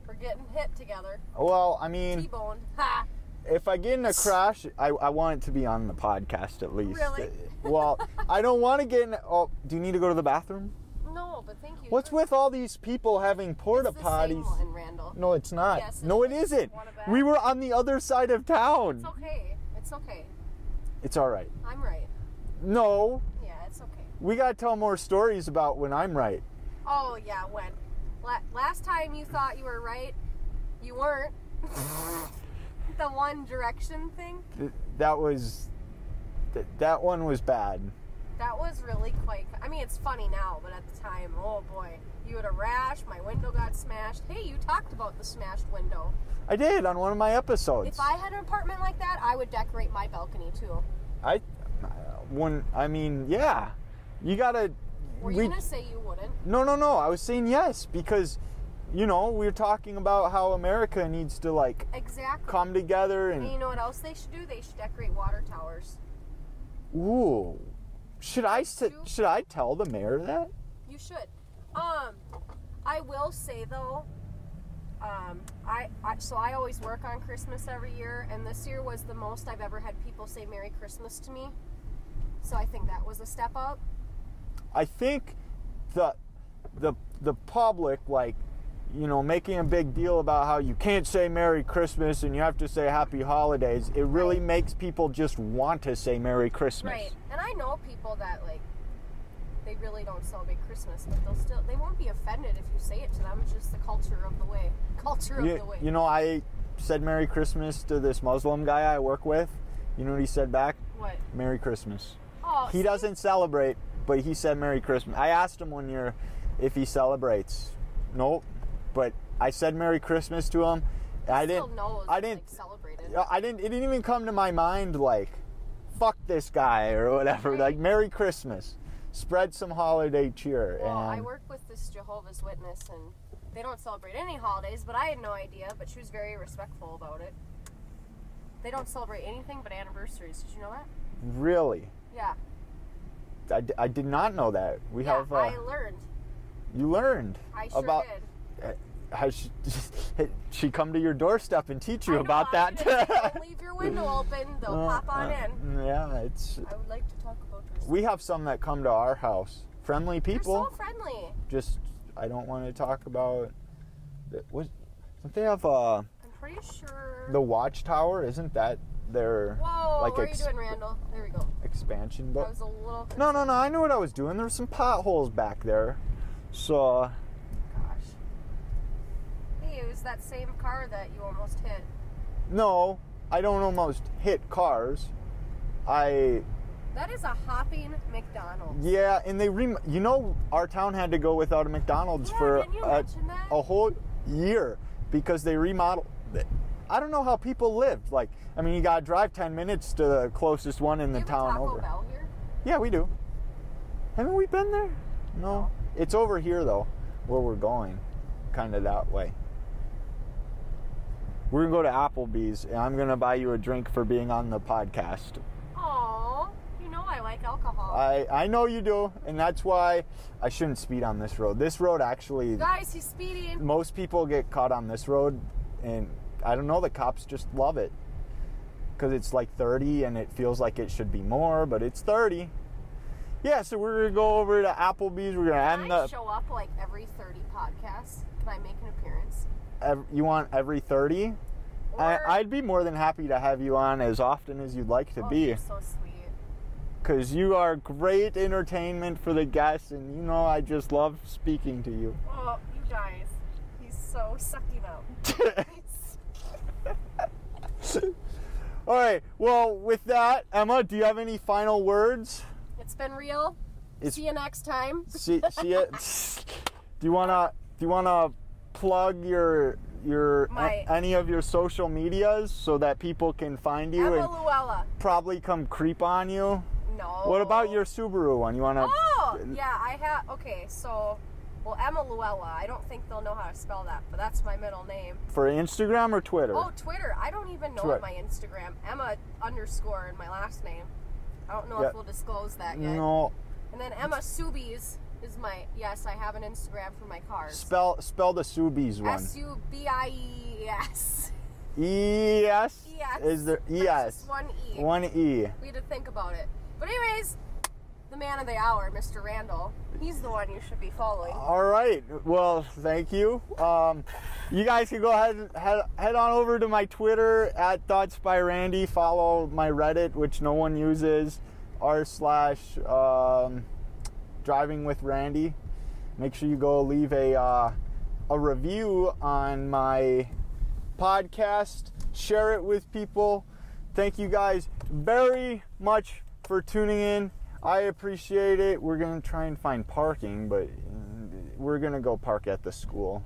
[SPEAKER 2] We're getting hit together.
[SPEAKER 1] Well, I mean,
[SPEAKER 2] T-boned. Ha!
[SPEAKER 1] if I get in a crash, I want it to be on the podcast at least.
[SPEAKER 2] Really?
[SPEAKER 1] Well, I don't want to get in. Oh, do you need to go to the bathroom?
[SPEAKER 2] No, but thank you.
[SPEAKER 1] What's with all these people having porta
[SPEAKER 2] It's the
[SPEAKER 1] potties?
[SPEAKER 2] same one, Randall.
[SPEAKER 1] No, it's not.
[SPEAKER 2] Yes,
[SPEAKER 1] No, it isn't.
[SPEAKER 2] Want it back?
[SPEAKER 1] We were on the other side of town.
[SPEAKER 2] It's okay. It's okay.
[SPEAKER 1] It's all right.
[SPEAKER 2] I'm right.
[SPEAKER 1] No,
[SPEAKER 2] Yeah, it's okay.
[SPEAKER 1] we got to tell more stories about when I'm right.
[SPEAKER 2] Oh, yeah, when? Last time you thought you were right, you weren't. The One Direction thing?
[SPEAKER 1] That one was bad.
[SPEAKER 2] That was really quite... I mean, it's funny now, but at the time, oh boy. You had a rash, my window got smashed. Hey, you talked about the smashed window.
[SPEAKER 1] I did on one of my episodes.
[SPEAKER 2] If I had an apartment like that, I would decorate my balcony too.
[SPEAKER 1] Yeah. You gotta...
[SPEAKER 2] Were you going to say you wouldn't?
[SPEAKER 1] No. I was saying yes, because, we were talking about how America needs to,
[SPEAKER 2] Exactly.
[SPEAKER 1] come together
[SPEAKER 2] And
[SPEAKER 1] and...
[SPEAKER 2] you know what else they should do? They should decorate water towers.
[SPEAKER 1] Ooh. Should I tell the mayor that?
[SPEAKER 2] You should. I will say though, I always work on Christmas every year, and this year was the most I've ever had people say Merry Christmas to me. So I think that was a step up.
[SPEAKER 1] I think the public, making a big deal about how you can't say Merry Christmas and you have to say Happy Holidays, it really makes people just want to say Merry Christmas.
[SPEAKER 2] Right. And I know people that they really don't celebrate Christmas, but they won't be offended if you say it to them. It's just the culture of the way.
[SPEAKER 1] I said Merry Christmas to this Muslim guy I work with. You know what he said back?
[SPEAKER 2] What?
[SPEAKER 1] Merry Christmas.
[SPEAKER 2] Oh,
[SPEAKER 1] He doesn't celebrate, but he said Merry Christmas. I asked him one year if he celebrates. Nope. But I said Merry Christmas to him. I didn't
[SPEAKER 2] celebrate it.
[SPEAKER 1] it didn't even come to my mind fuck this guy or whatever.
[SPEAKER 2] Right.
[SPEAKER 1] Merry Christmas. Spread some holiday cheer.
[SPEAKER 2] Well, I work with this Jehovah's Witness, and they don't celebrate any holidays, but I had no idea, but she was very respectful about it. They don't celebrate anything but anniversaries. Did you know that?
[SPEAKER 1] Really?
[SPEAKER 2] Yeah.
[SPEAKER 1] I did not know that.
[SPEAKER 2] I learned.
[SPEAKER 1] You learned.
[SPEAKER 2] I sure
[SPEAKER 1] about,
[SPEAKER 2] did.
[SPEAKER 1] Has she come to your doorstep and teach you about
[SPEAKER 2] I
[SPEAKER 1] that?
[SPEAKER 2] Don't leave your window open. They'll pop on in.
[SPEAKER 1] Yeah,
[SPEAKER 2] I would like to talk about this.
[SPEAKER 1] We have some that come to our house. Friendly people.
[SPEAKER 2] They're so friendly.
[SPEAKER 1] Just, I don't want to talk about Don't they have
[SPEAKER 2] I'm pretty sure.
[SPEAKER 1] the Watchtower? Isn't that their
[SPEAKER 2] Whoa,
[SPEAKER 1] like
[SPEAKER 2] what are you doing, Randall? There we go.
[SPEAKER 1] expansion?
[SPEAKER 2] I
[SPEAKER 1] But
[SPEAKER 2] was a little.
[SPEAKER 1] no, I knew what I was doing. There were some potholes back there, so.
[SPEAKER 2] Gosh. Hey, it was that same car that you almost hit.
[SPEAKER 1] No, I don't almost hit cars.
[SPEAKER 2] That is a hopping McDonald's.
[SPEAKER 1] Yeah, and you know, our town had to go without a McDonald's for
[SPEAKER 2] didn't you mention that?
[SPEAKER 1] a whole year because they remodeled it. I don't know how people lived. Like, I mean, you gotta drive 10 minutes to the closest one in the
[SPEAKER 2] Do you have
[SPEAKER 1] town
[SPEAKER 2] a Taco
[SPEAKER 1] over.
[SPEAKER 2] Bell here?
[SPEAKER 1] Yeah, we do. Haven't we been there? No. It's over here though, where we're going, kind of that way. We're gonna go to Applebee's, and I'm gonna buy you a drink for being on the podcast.
[SPEAKER 2] Aw, you know I like alcohol.
[SPEAKER 1] I know you do, and that's why I shouldn't speed on this road. This road actually,
[SPEAKER 2] Guys, he's speeding.
[SPEAKER 1] most people get caught on this road, and I don't know, the cops just love it. Because it's like 30, and it feels like it should be more, but it's 30. Yeah, so we're gonna go over to Applebee's. We're gonna
[SPEAKER 2] Can
[SPEAKER 1] end
[SPEAKER 2] I
[SPEAKER 1] the.
[SPEAKER 2] show up like every 30 podcasts? Can I make an appearance?
[SPEAKER 1] You want every 30?
[SPEAKER 2] Or-
[SPEAKER 1] I'd be more than happy to have you on as often as you'd like to
[SPEAKER 2] Oh,
[SPEAKER 1] be.
[SPEAKER 2] you're so sweet.
[SPEAKER 1] Because you are great entertainment for the guests, and you know I just love speaking to you.
[SPEAKER 2] Oh, you guys. He's so sucking up.
[SPEAKER 1] All right. Well, with that, Emma, do you have any final words?
[SPEAKER 2] It's been real.
[SPEAKER 1] It's-
[SPEAKER 2] See you next time.
[SPEAKER 1] See it. Do you wanna plug your any of your social medias so that people can find you
[SPEAKER 2] Emma
[SPEAKER 1] and
[SPEAKER 2] Luella.
[SPEAKER 1] probably come creep on you?
[SPEAKER 2] No.
[SPEAKER 1] What about your Subaru one? You wanna?
[SPEAKER 2] Oh, yeah, I have. Okay, so, well, Emma Luella. I don't think they'll know how to spell that, but that's my middle name.
[SPEAKER 1] For Instagram or Twitter?
[SPEAKER 2] Oh, Twitter. I don't even know my Instagram. Emma _, and my last name. I don't know if we'll disclose that yet.
[SPEAKER 1] No.
[SPEAKER 2] And then Emma Subies is my. Yes, I have an Instagram for my cars.
[SPEAKER 1] Spell the Subies one.
[SPEAKER 2] SUBIES.
[SPEAKER 1] ES?
[SPEAKER 2] Yes.
[SPEAKER 1] Is there
[SPEAKER 2] That's
[SPEAKER 1] ES?
[SPEAKER 2] just one E.
[SPEAKER 1] One E.
[SPEAKER 2] We had to think about it. But anyways, the man of the hour, Mr. Randall. He's the one you should be following.
[SPEAKER 1] All right. Well, thank you. You guys can go ahead and head on over to my Twitter at Thoughts by Randy. Follow my Reddit, which no one uses, r/Driving with Randy. Make sure you go leave a review on my podcast. Share it with people. Thank you guys very much for tuning in. I appreciate it. We're going to try and find parking, but we're going to go park at the school.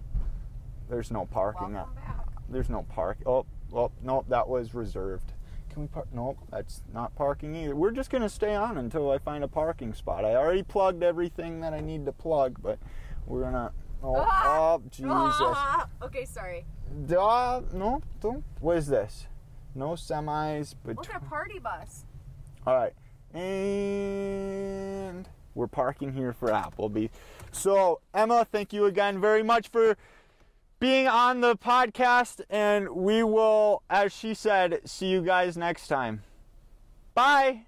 [SPEAKER 1] There's no parking.
[SPEAKER 2] Welcome back.
[SPEAKER 1] There's no park. Oh, well, nope, that was reserved. Can we park? Nope, that's not parking either. We're just going to stay on until I find a parking spot. I already plugged everything that I need to plug, but we're going to... Oh, Jesus.
[SPEAKER 2] Okay, sorry.
[SPEAKER 1] No, don't. What is this? No semis, but...
[SPEAKER 2] Look at a party bus.
[SPEAKER 1] All right. And we're parking here for Applebee. So, Emma, thank you again very much for being on the podcast. And we will, as she said, see you guys next time. Bye.